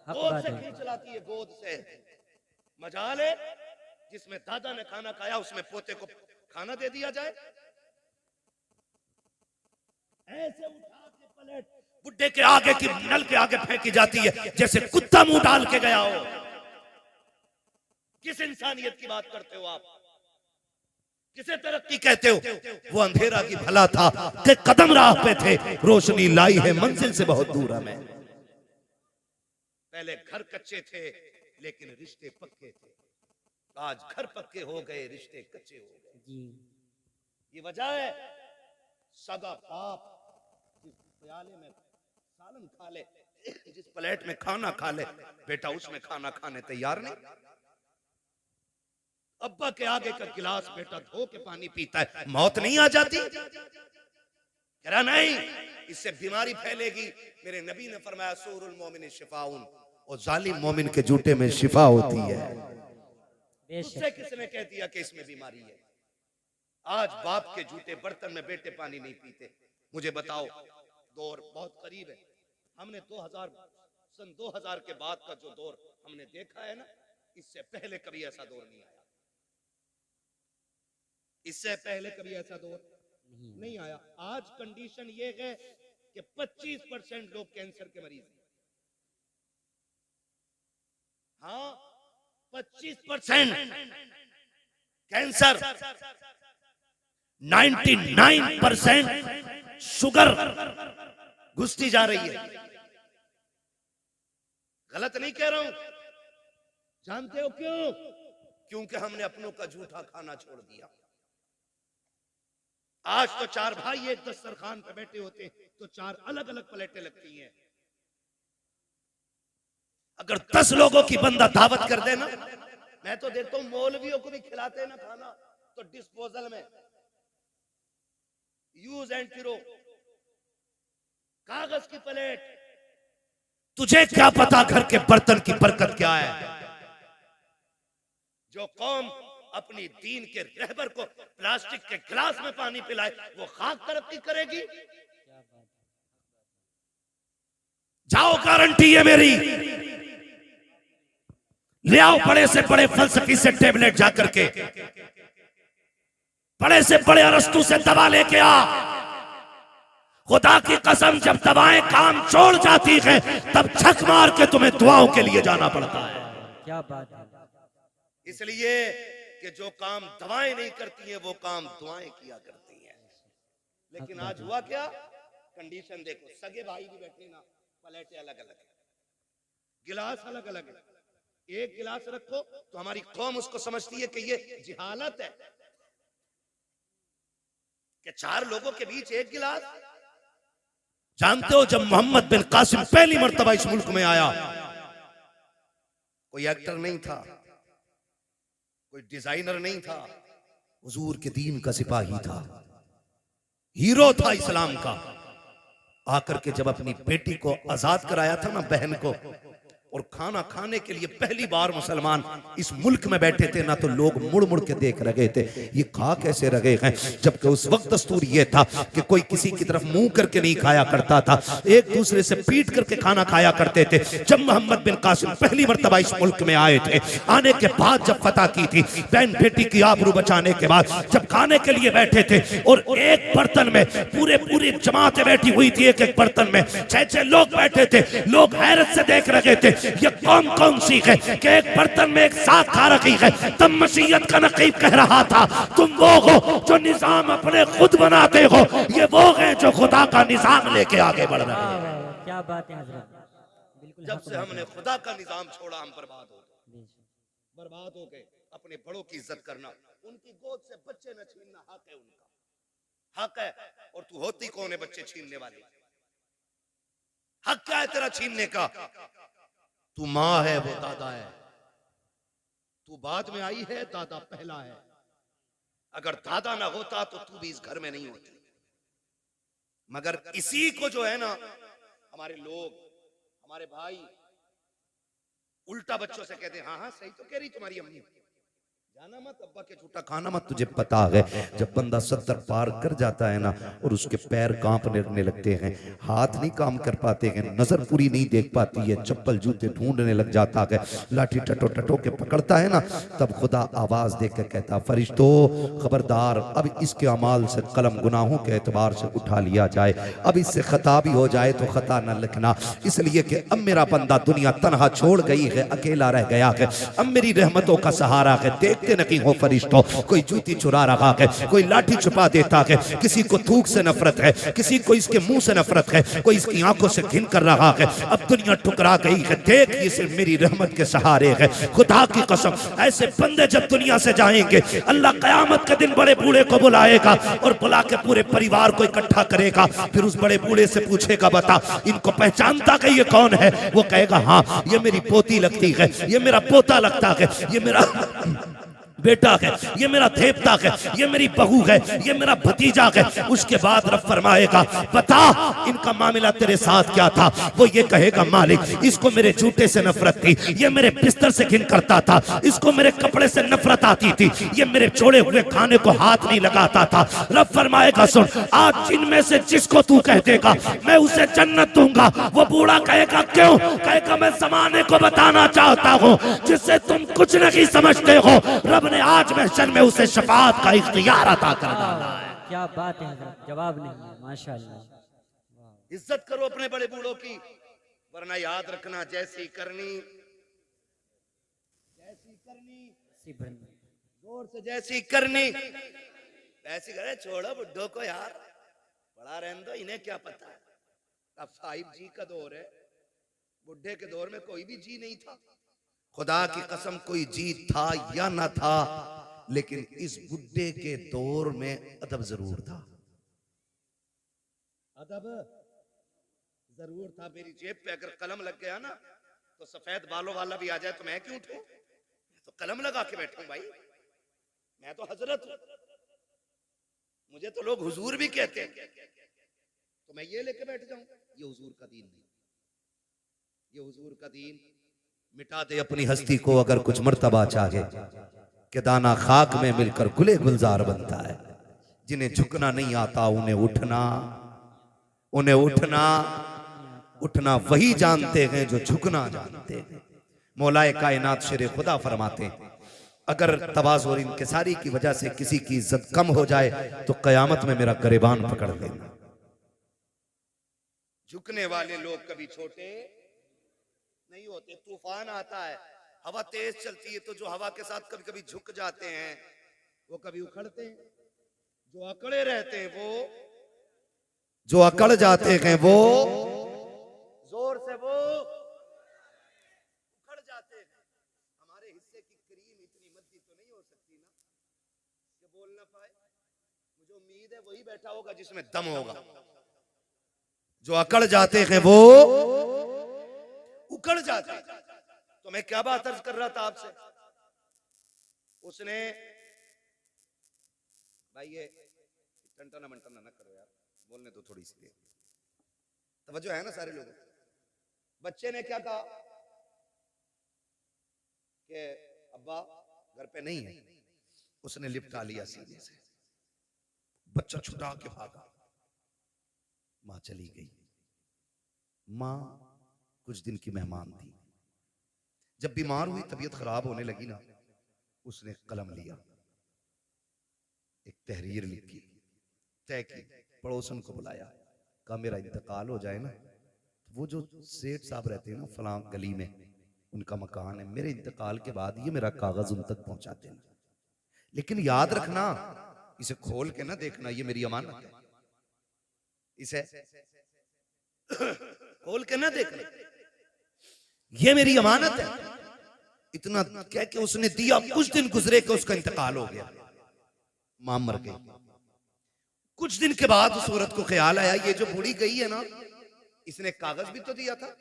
हक गोद बात से है। खींच लाती है, गोद से। मजाल है जिसमें दादा ने खाना खाया, उसमें पोते को खाना दे दिया जाए। ऐसे उठा के प्लेट बुड्ढे के आगे की नल के आगे फेंकी जाती है, जैसे कुत्ता मुंह डाल के गया हो। किस इंसानियत की बात करते हो आप? किसे तरक्की कहते हो? वो अंधेरा की भला था कि कदम राह पे थे, रोशनी लाई है मंजिल से बहुत दूर हमें। पहले घर कच्चे थे लेकिन रिश्ते पक्के थे, आज घर पक्के हो गए, रिश्ते कच्चे हो गए। जी, ये वजह है। सगा बाप जिस प्याले में सालन खा ले, जिस प्लेट में खाना खा ले, बेटा उसमें खाना खाने तैयार नहीं। अब्बा के आगे का गिलास बेटा धो के पानी पीता है, मौत नहीं आ जाती? कह रहा नहीं, इससे बीमारी फैलेगी। मेरे नबी ने फरमाया सूरुल मोमिन शिफाउन, और जालिम मोमिन के जूते में शिफा होती है। उससे किसने कह दिया कि इसमें बीमारी है? आज बाप के जूते बर्तन में बेटे पानी नहीं पीते। मुझे बताओ, दौर बहुत करीब है। हमने सन 2000 के बाद का जो दौर हमने देखा है ना, इससे पहले कभी ऐसा दौर नहीं आया। इससे पहले कभी ऐसा दौर नहीं आया। आज कंडीशन ये है कि 25% लोग कैंसर के मरीज हैं। हाँ, 25% कैंसर, 99% शुगर घुसती जा रही है। गलत नहीं कह रहा हूं। जानते हो क्यों? क्योंकि हमने अपनों का झूठा खाना छोड़ दिया। आज तो 4 भाई एक दस्तरखान पे बैठे होते तो 4 अलग अलग प्लेटें लगती हैं। अगर 10 लोगों की बंदा दावत कर देना, मैं तो देखता हूं मौलवियों को भी खिलाते हैं ना खाना, तो डिस्पोजल में, यूज एंड थ्रो, कागज की प्लेट। तुझे क्या पता घर के बर्तन की बरकत क्या है? जो कौम अपनी दीन के रहबर को प्लास्टिक के गिलास में पानी पिलाए, वो खाक तरक्की करेगी? जाओ, गारंटी है मेरी। ले आओ बड़े से बड़े फलसफी से टेबलेट जाकर के, बड़े से बड़े अरस्तु से दवा लेके आ। खुदा की कसम, जब दवाएं काम छोड़ जाती हैं, तब छक मार के तुम्हें दुआओं के लिए जाना पड़ता है। क्या बात है। इसलिए कि जो काम दवाएं नहीं करती हैं, वो काम दुआएं किया करती हैं। लेकिन आज हुआ क्या? कंडीशन देखो, सगे भाई भी बैठे ना, प्लेटें अलग अलग है, गिलास अलग अलग है। एक गिलास रखो तो हमारी कौम उसको समझती है कि ये जिहालत है कि 4 लोगों के बीच एक गिलास। जानते हो, जब मोहम्मद बिन कासिम पहली मर्तबा इस मुल्क में आया, कोई एक्टर नहीं था, कोई डिजाइनर नहीं था, हुजूर के दीन का सिपाही था, हीरो था इस्लाम का। आकर के जब अपनी बेटी को आजाद कराया था ना, बहन को, और खाना खाने के लिए पहली बार मुसलमान इस मुल्क में बैठे थे ना, तो लोग मुड़ मुड़ के देख रहे थे, ये खा कैसे रहे हैं। जबकि उस वक्त दस्तूर ये था कि कोई किसी की तरफ मुंह करके नहीं खाया करता था, एक दूसरे से पीट करके खाना खाया करते थे। जब मोहम्मद बिन कासिम पहली मर्तबा इस मुल्क में आए थे, आने के बाद जब फतह की थी, बहन बेटी की आबरू बचाने के बाद जब खाने के लिए बैठे थे, और एक बर्तन में पूरी जमातें बैठी हुई थी, एक एक बर्तन में 6-6 लोग बैठे थे, लोग हैरत से देख रहे थे, ये कौम कौन सी है कि एक बर्तन में एक साथ खा रही है। तब मसीहत का नकीब कह रहा था, तुम वो हो जो निजाम अपने खुद बनाते हो, ये वो है जो खुदा का निजाम लेके आगे बढ़ रहे हैं। क्या बात है हजरत, बिल्कुल। जब से हमने खुदा का निजाम छोड़ा, हम बर्बाद हो गए, बर्बाद हो गए। अपने बड़ों की इज्जत करना, उनकी गोद से बच्चे न छीनना हक है, उनका हक है। और तू होती कौन है बच्चे छीनने वाली? हक क्या है तेरा छीनने का? तू मां है, वो दादा है। तू बाद में आई है, दादा पहला है। अगर दादा ना होता तो तू भी इस घर में नहीं होती। मगर इसी को जो है ना, हमारे लोग, हमारे भाई उल्टा बच्चों से कहते हैं, हाँ हाँ सही तो कह रही तुम्हारी अम्मी, जाना मत, अब्बा के झूठा खाना मत। तुझे पता है जब बंदा 70 पार कर जाता है ना, और उसके पैर कांपने लगते हैं, हाथ नहीं काम कर पाते हैं, नजर पूरी नहीं देख पाती है, चप्पल जूते ढूंढने लग जाता है, लाठी टटो टटो के पकड़ता है ना, तब खुदा आवाज देकर कहता, फरिश्तों खबरदार, अब इसके अमाल से कलम गुनाहों के एतबार से उठा लिया जाए, अब इससे खता भी हो जाए तो खता न लिखना, इसलिए कि अब मेरा बंदा दुनिया तनहा छोड़ गई है, अकेला रह गया है, अब मेरी रहमतों का सहारा है। देखते नहीं हो फरिश्तों, कोई जूती चुरा रहा है, कोई लाठी छुपा देता है, किसी को थूक से नफरत है, किसी को इसके मुंह से नफरत है, कोई इसकी आंखों से घिन कर रहा है। अब दुनिया ठुकरा गई है, देख ये सिर्फ मेरी रहमत के सहारे है। खुदा की कसम, ऐसे बंदे जब दुनिया से जाएंगे, अल्लाह कयामत के दिन बड़े बूढ़े को बुलाएगा और बुला के पूरे परिवार को इकट्ठा करेगा, फिर उस बड़े बूढ़े से पूछेगा, बता इनको पहचानता कि ये कौन है? वो कहेगा, हाँ ये मेरी पोती लगती है, ये मेरा पोता लगता है, ये मेरा बेटा है, ये मेरा देवता है, ये मेरी बहू है, ये मेरा भतीजा है। उसके बाद रब फरमाएगा, बता इनका मामला तेरे साथ क्या था? वो ये कहेगा, मालिक इसको मेरे जूते से नफरत थी, ये मेरे बिस्तर से घिन करता था, इसको मेरे कपड़े से नफरत आती थी, ये मेरे छोड़े हुए खाने को हाथ नहीं लगाता था। रब फरमाएगा, सुन, आज जिनमें से जिसको तू कह देगा मैं उसे जन्नत दूंगा। वो बूढ़ा कहेगा, क्यों? कहेगा, मैं जमाने को बताना चाहता हूँ जिससे तुम कुछ नहीं समझते हो, रब ने आज महशर में उसे शफाअत का इख्तियार अता कर डाला है। क्या बात है हजरत, जवाब नहीं है, माशाअल्लाह। इज्जत करो अपने बड़े बूढ़ों की, वरना याद रखना, जैसी करनी जोर से, जैसी करनी ऐसी करे। छोड़ो बुड्ढों को यार, बड़ा रहने दो, इन्हें क्या पता है। अब साहिब जी का दौर है, बुढ़े के दौर में कोई भी जी नहीं था। खुदा की कसम, कोई जी था या ना था, लेकिन इस बुड्ढे के दौर में अदब जरूर था। अदब जरूर था। मेरी जेब पे अगर कलम लग गया ना, तो सफेद बालों वाला भी आ जाए तो मैं क्यों उठूं? तो कलम लगा के बैठूं भाई, मैं तो हजरत हूं, मुझे तो लोग हुजूर भी कहते हैं, तो मैं ये लेके बैठ जाऊं? ये हुजूर का दीन नहीं, ये हुजूर का दीन। मिटा दे अपनी हस्ती को अगर कुछ मर्तबा चाहे, कि दाना खाक में मिलकर गुले गुलजार बनता है। जिन्हें झुकना नहीं आता उन्हें उठना, उन्हें उठना उठना वही जानते हैं जो झुकना जानते हैं। मौलाए कायनात शेर खुदा फरमाते हैं, अगर तवाज़ु और इंकिसारी की वजह से किसी की इज्जत कम हो जाए तो कयामत में मेरा गिरबान पकड़ लेना। झुकने वाले लोग कभी छोटे नहीं होते। तूफान आता है, हवा तेज चलती है, तो जो हवा के साथ कभी कभी झुक जाते हैं वो कभी उखड़ते हैं। जो अकड़े रहते हैं वो, जो अकड़ जाते हैं वो जोर से वो उखड़ जाते हैं। हमारे हिस्से की क्रीम इतनी मद्दी तो नहीं हो सकती ना कि बोल ना पाए। मुझे उम्मीद है वही बैठा होगा जिसमें दम होगा। जो अकड़ जाते हैं वो उकड़ जाते हैं। तो मैं क्या बात अर्ज कर रहा था आपसे, उसने भाई ये टंटना मंटना ना करो यार, बोलने तो थोड़ी सी तवज्जो है ना सारे लोगों। बच्चे ने क्या कहा कि अब्बा घर पे नहीं है, उसने लिपटा लिया सीने से, बच्चा छुटा के भागा, मां चली गई। मां कुछ दिन की मेहमान थी, जब बीमार हुई, तबीयत खराब होने लगी ना, उसने कलम लिया, एक तहरीर लिखी, तय की, पड़ोसन को बुलाया, कहा मेरा इंतकाल हो जाए ना, तो वो जो सेठ साहब रहते हैं ना फलां गली में, उनका मकान है, मेरे इंतकाल के बाद ये मेरा कागज उन तक पहुंचा देना, लेकिन याद रखना इसे खोल के ना देखना, ये मेरी अमानत है, इसे खोल के ना देखना, ये मेरी अमानत है। इतना कह के उसने दिया। कुछ दिन गुजरे कि उसका इंतकाल हो गया, मां मर गई। कुछ दिन के बाद उस औरत को ख्याल आया, ये जो बूढ़ी गई है ना, इसने कागज भी तो दिया था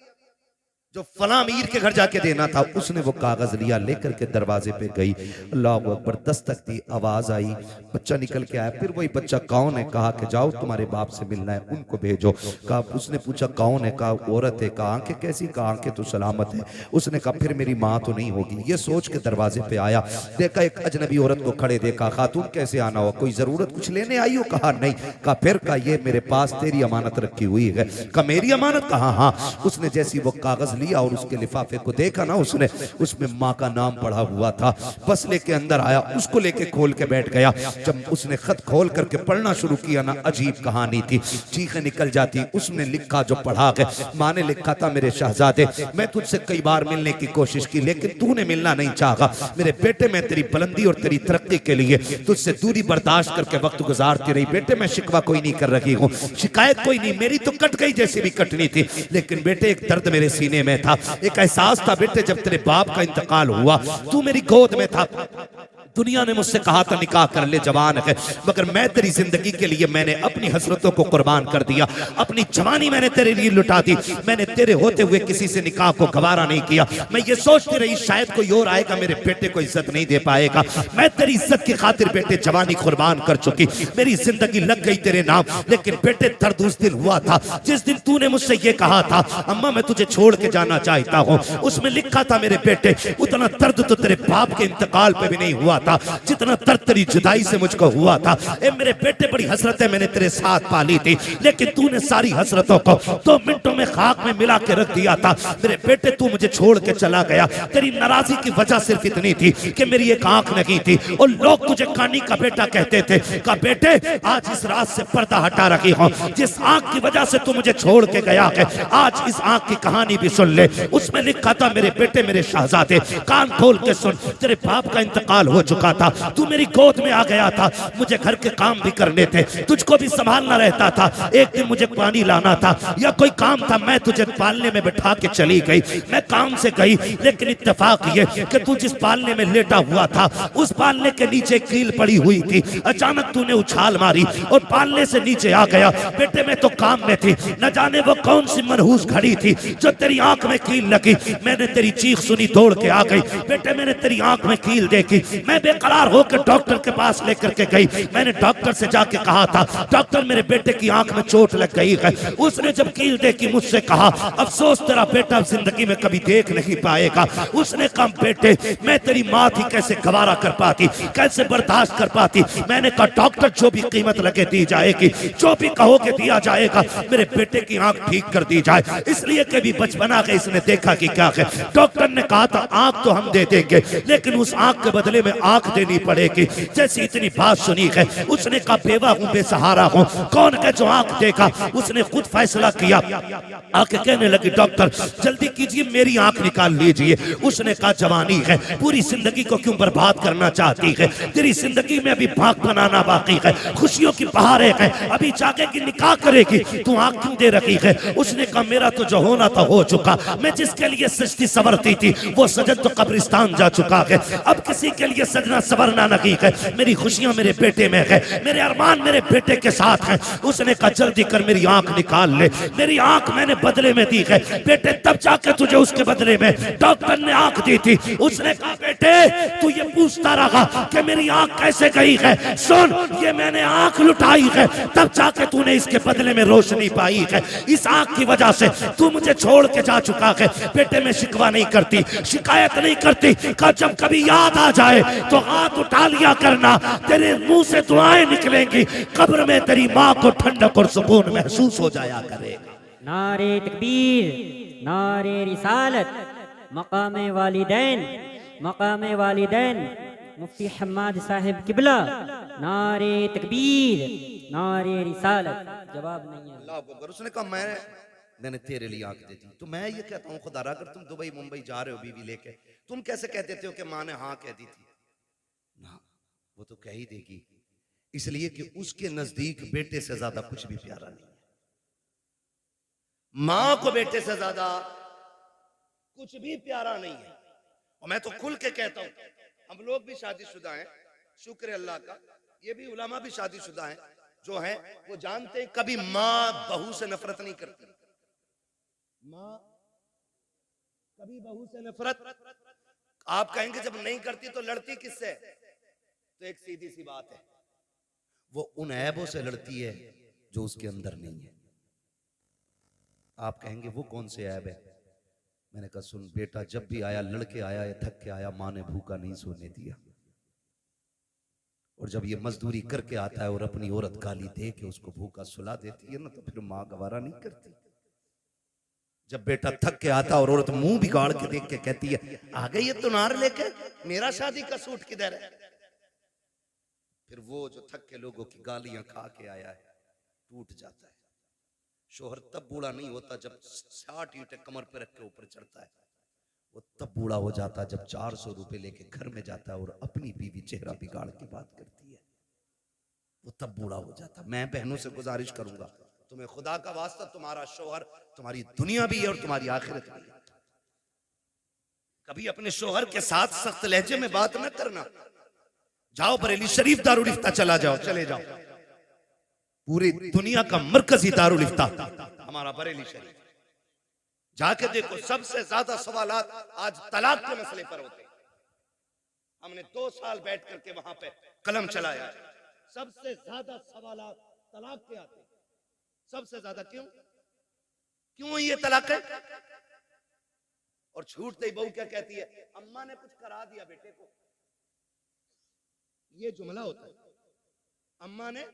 जो फला अमीर के घर जाके देना था। उसने वो कागज लिया, लेकर के दरवाजे पे गई, अल्लाह अकबर, दस्तक दी, आवाज आई, बच्चा निकल के आया। फिर वही बच्चा कौन है, कहा कि जाओ तुम्हारे बाप से मिलना है, उनको भेजो। कहा, उसने पूछा कौन है, कहा औरत है। कहा आंखें कैसी, कहा आंखें तो सलामत है। उसने कहा फिर मेरी माँ तो नहीं होगी। ये सोच के दरवाजे पे आया, देखा एक अजनबी औरत को खड़े देखा। खातून कैसे आना हुआ, कोई जरूरत कुछ लेने आई हो? कहा नहीं। कहा फिर? कहा ये मेरे पास तेरी अमानत रखी हुई है। कहा मेरी अमानत? कहा हाँ। उसने जैसी वो कागज लिया और उसके लिफाफे को देखा ना, उसने उसमें माँ का नाम पढ़ा हुआ था। बस लेके अंदर आया, उसको लेके खोल के बैठ गया। जब उसने खत खोल करके पढ़ना शुरू किया ना, अजीब कहानी थी, चीखें निकल जाती। उसने लिखा जो पढ़ा के, माँ ने लिखा था, मेरे शहजादे मैं तुझसे कई बार मिलने की कोशिश की लेकिन तूने मिलना नहीं चाहा। मेरे बेटे मैं तेरी बुलंदी और तेरी तरक्की के लिए तुझसे दूरी बर्दाश्त करके वक्त गुजारती रही। बेटे मैं शिकवा कोई नहीं कर रही हूँ, शिकायत कोई नहीं, मेरी तो कट गई जैसी भी कटनी थी। लेकिन बेटे एक दर्द मेरे सीने में था, एक एहसास था बेटे, जब तेरे बाप का इंतकाल हुआ तू मेरी गोद में था। दुनिया ने मुझसे कहा था निकाह कर ले, जवान है, मगर मैं तेरी जिंदगी के लिए मैंने अपनी हसरतों को कुर्बान कर दिया, अपनी जवानी मैंने तेरे लिए लुटा दी। मैंने तेरे होते हुए किसी से निकाह को गवारा नहीं किया। मैं ये सोचती रही शायद कोई और आएगा मेरे बेटे को इज्जत नहीं दे पाएगा। मैं तेरी इज्जत की खातिर बेटे जवानी कुर्बान कर चुकी, मेरी जिंदगी लग गई तेरे नाम। लेकिन बेटे दर्द उस दिन हुआ था जिस दिन तूने मुझसे ये कहा था, अम्मा मैं तुझे छोड़ के जाना चाहता हूँ। उसमें लिखा था मेरे बेटे, उतना दर्द तो तेरे बाप के इंतकाल पे भी नहीं हुआ था जितना दर्द तेरी जुदाई से मुझको हुआ था। ए मेरे बेटे बड़ी हसरतें मैंने तेरे साथ पाली थी, लेकिन तूने सारी हसरतों को 2 मिनटों में खाक में मिला के रख दिया था। मेरे बेटे तू मुझे छोड़ के चला गया, तेरी नाराजगी की वजह सिर्फ इतनी थी कि मेरी एक आंख नहीं थी और लोग तुझे कानी का बेटा कहते थे। कहा बेटे आज इस रात से पर्दा हटा रही हूं, जिस आंख की वजह से तू मुझे छोड़ के गया है, आज इस आंख की कहानी भी सुन ले। उसमें लिखा था मेरे बेटे मेरे शहजादे कान खोल के सुन, तेरे बाप का इंतकाल हो चुका था, तू मेरी गोद में आ गया था, मुझे घर के काम भी करने थे, तुझको भी संभालना रहता था। एक दिन मुझे पानी लाना था या कोई काम था, मैं तुझे पालने में बैठा के चली गई। मैं काम से गई लेकिन इत्तेफाक ये कि तू जिस पालने में लेटा हुआ था उस पालने के नीचे कील पड़ी हुई थी। अचानक तूने उछाल मारी और पालने से नीचे आ गया। बेटे मैं तो काम में थी, न जाने वो कौन सी मनहूस घड़ी थी जो तेरी आंख में कील लगी। मैंने तेरी चीख सुनी, दौड़ के आ गई। बेटे मैंने तेरी आंख में कील देखी, मैं बेकरार होकर डॉक्टर के पास लेकर के गई। मैंने डॉक्टर से जाके कहा था डॉक्टर मेरे बेटे की आंख में चोट लग गई है। उसने जब कील देखी मुझसे कहा अफसोस तेरा बेटा जिंदगी में कभी देख नहीं पाएगा। उसने कहा बेटे मैं तेरी माँ थी, कैसे गवारा कर पाती, कैसे बर्दाश्त कर पाती। मैंने कहा डॉक्टर जो भी कीमत लगे दी जाएगी, जो भी कहोगे दिया जाएगा, मेरे बेटे की आंख ठीक कर दी जाए। इसलिए कभी बचपना के इसने देखा कि क्या है। डॉक्टर ने कहा था आंख तो हम दे देंगे लेकिन उस आंख के बदले में आंख देनी पड़ेगी। जैसी इतनी बात सुनी है उसने कहा बेवा हूँ, बेसहारा हूँ, कौन है जो आंख देगा। उसने खुद फैसला किया, आके कहने लगी डॉक्टर जल्दी कीजिए मेरी आंख निकाल लीजिए। उसने कहा जवानी है, पूरी जिंदगी को क्यों बर्बाद करना चाहती है, तेरी जिंदगी में अभी भाग बनाना बाकी है, खुशियों की बहारें हैं, अभी जाके की निकाह करेगी, तू आंख क्यों दे रखी है। उसने कहा मेरा तो जो होना था हो चुका, मैं जिसके लिए सजती सवरती थी वो सजन तो कब्रिस्तान जा चुका है, अब किसी के लिए सजना सवरना नहीं है। मेरी खुशियां मेरे बेटे में है, मेरे अरमान मेरे बेटे के साथ हैं। उसने कहा जल्दी कर मेरी आंख निकाल ले, मेरी आंख मैंने बदले में दी है बेटे, तब जाके तुझे उसके बदले में डॉक्टर ने आंख दी थी। उसने कहा बेटे तू ये पूछता रहा कि मेरी आंख कैसे गई है, सुन ये मैंने आंख लुटाई है तब जाके तूने इसके बदले में रोशनी पाई है। इस आंख की वजह से तू मुझे छोड़ के जा चुका है। बेटे मैं शिकवा नहीं करती, शिकायत नहीं करती, का जब कभी याद आ जाए तो हाथ उठा लिया करना, तेरे मुंह से दुआएं निकलेंगी, कब्र में तेरी माँ को ठंडक और सुकून महसूस हो जाया करेगा। नारे तकबीर, नारे रिसालत, मकामे वालिदैन, मकामे वालिदैन, मुफ्ती हम्माद साहिब किबला, नारे तकबीर, नारे रिसालत। जवाब नहीं है। अल्लाह अकबर। उसने कहा मैंने तेरे लिए आंख दे दी। तो मैं ये कहता हूँ खुदा अगर तुम दुबई मुंबई जा रहे हो बीवी लेके, तुम कैसे कह देते हो कि माँ ने हाँ कह दी थी ना, वो तो कह ही देगी, इसलिए कि उसके नजदीक बेटे से ज्यादा कुछ भी प्यारा नहीं है। मां को बेटे से ज्यादा कुछ भी प्यारा नहीं है। और मैं तो खुल के कहता हूं, हम लोग भी शादीशुदा हैं, शुक्र है अल्लाह का, ये भी उलमा भी शादीशुदा हैं, जो हैं वो जानते हैं कभी मां बहू से नफरत नहीं करती। माँ कभी बहू से नफरत, आप कहेंगे जब नहीं करती तो लड़ती किससे? तो एक सीधी सी बात है, वो उन ऐबों से लड़ती है जो उसके अंदर नहीं है। आप कहेंगे वो कौन से ऐब है? मैंने कहा सुन बेटा, जब भी आया लड़के आया या थक के आया, माँ ने भूखा नहीं सोने दिया। और जब ये मजदूरी करके आता है और अपनी औरत गाली दे के उसको भूखा सुला देती है ना, तो फिर माँ गवारा नहीं करती। जब बेटा थक के आता और औरत मुंह बिगाड़ के देख के कहती है आ गई ये तुनार लेके, मेरा शादी का सूट किधर है? फिर वो जो थक के लोगों की गालियां खा के आया है टूट जाता है। शोहर तब बूढ़ा नहीं होता जब 60 ईंटें कमर पे रख के ऊपर चढ़ता है, वो तब बूढ़ा हो जाता है जब 400 रुपए लेके घर में जाता है और अपनी बीवी चेहरा बिगाड़ के बात करती है, वो तब बूढ़ा हो जाता। मैं बहनों से गुजारिश करूंगा, तुम्हें खुदा का वास्ता, तुम्हारा शोहर तुम्हारी दुनिया भी है और तुम्हारी आखिरत भी है। कभी अपने शोहर के साथ सख्त लहजे में बात न करना। जाओ बरेली शरीफ दारुल इफ्ता चला जाओ, चले जाओ, पूरी दुनिया का मरकजी दारुल इफ्ता हमारा बरेली शरीफ। जाके देखो, सबसे ज्यादा सवालात आज तलाक के मसले पर होते हैं। हमने 2 साल बैठ करके वहां पे कलम चलाया, सबसे ज्यादा सवालात तलाक के आते हैं। सबसे ज्यादा क्यों ये तलाक है? और छूटते ही बहू क्या कहती है, अम्मा ने कुछ करा दिया बेटे को। ये जुमला होता है, अम्मा ने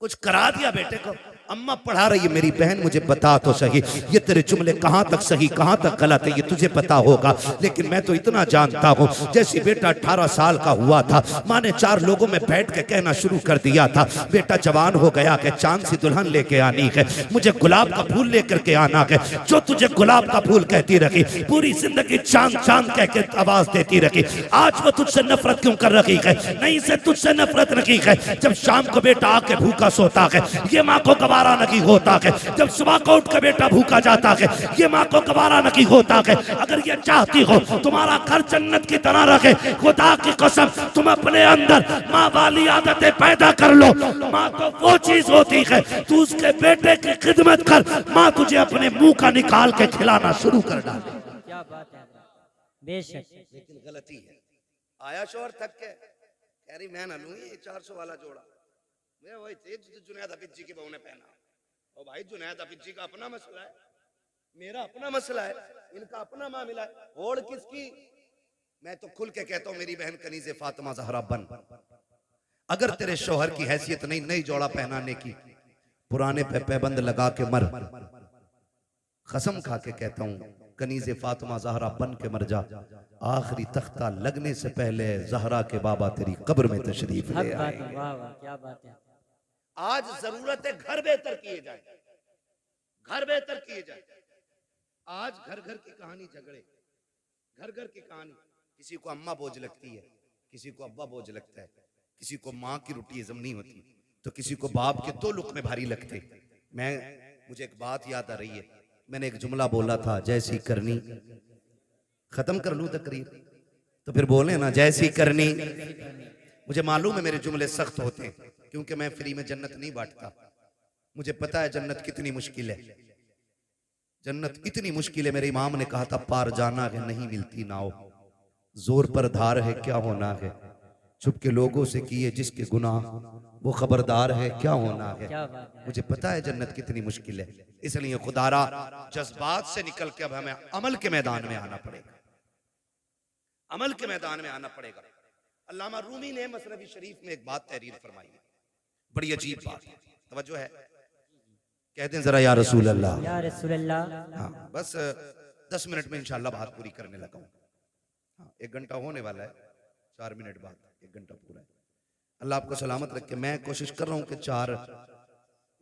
कुछ करा दिया बेटे को। अम्मा पढ़ा रही है, मेरी बहन मुझे बता तो सही, ये तेरे जुमले कहां तक सही कहां तक गलत है ये तुझे पता होगा, लेकिन मैं तो इतना जानता हूं, जैसे बेटा 18 साल का हुआ था, माँ ने 4 लोगों में बैठ के कहना शुरू कर दिया था, बेटा जवान हो गया कि चांद सी दुल्हन लेके आनी है, मुझे गुलाब का फूल लेकर के आना है। जो तुझे गुलाब का फूल कहती रखी, पूरी जिंदगी चांद चांद कह के आवाज देती रखी, आज वो तुझसे नफरत क्यों कर रही है? नहीं से तुझसे नफरत रखी है। जब शाम को बेटा आके भूखा सोता है, ये माँ को गवारा नहीं होता है। जब सुबह को उठ कर बेटा भूखा जाता है, ये माँ को गवारा नहीं होता है। अगर ये चाहती हो तुम्हारा घर जन्नत की तरह रखे, खुदा की कसम तुम अपने अंदर माँ वाली आदतें पैदा कर लो। माँ तो वो चीज होती है, तू उसके बेटे की खिदमत कर, माँ तुझे अपने मुंह का निकाल के खिलाना शुरू कर डाले। क्या बात है, बेशक। लेकिन गलती है, आया शोहर थक के कह रही मैं ना लूं ये 400 वाला जोड़ा, मैं वही थे जो जुनैद हफीज जी की बहू ने पहना। और भाई जुनैद हफीज जी का अपना मसला है, मेरा अपना मसला है, इनका अपना मामला है, होड़ किसकी? मैं तो खुल के कहता हूं मेरी बहन कनीज़े फातिमा ज़हरा बन, अगर तेरे शौहर की हैसियत नहीं नई जोड़ा पहनाने की, पुराने पे पैबंद लगा के मर। कसम खा के कहता हूं कनीज़े फातिमा ज़हरा बन के मर जा, आखिरी तख्ता लगने से पहले ज़हरा के बाबा तेरी कब्र में तशरीफ ले आएंगे। वाह वाह, क्या बात है। आज जरूरत है घर बेहतर किए जाए, घर बेहतर किए जाए। आज घर घर की कहानी झगड़े, घर घर की कहानी, किसी को अम्मा बोझ लगती है, किसी को अब्बा बोझ लगता है, किसी को माँ की रोटी हजम नहीं होती, तो किसी को बाप के 2 लुक़मे भारी लगते। मुझे एक बात याद आ रही है, मैंने एक जुमला बोला था, जैसी करनी, खत्म कर लूं तकरीर तो फिर बोले ना जैसी करनी। मुझे मालूम है मेरे जुमले सख्त होते हैं, क्योंकि मैं फ्री में जन्नत नहीं बांटता। मुझे पता है जन्नत कितनी मुश्किल है, जन्नत इतनी मुश्किल है। मेरे इमाम ने कहा था पार जाना है नहीं मिलती नाव, जोर पर धार है क्या होना है, छुप के लोगों से किए जिसके गुनाह, वो खबरदार है क्या होना है। मुझे पता है जन्नत कितनी मुश्किल है, इसलिए खुदारा जज्बात से निकल के अब हमें अमल के मैदान में आना पड़ेगा, अमल के मैदान में आना पड़ेगा। अल्लामा रूमी ने मसनवी शरीफ में एक बात तहरीर फरमाई है, बड़ी अजीब बात है, तवज्जो है, कहते हैं जरा या रसूल अल्लाह, या रसूल अल्लाह। हाँ बस 10 मिनट में इंशाल्लाह बात पूरी करने लगा हूँ। हाँ 1 घंटा होने वाला है, 4 मिनट बाद 1 घंटा पूरा है। अल्लाह आपको सलामत रखे। मैं कोशिश कर रहा हूँ कि 4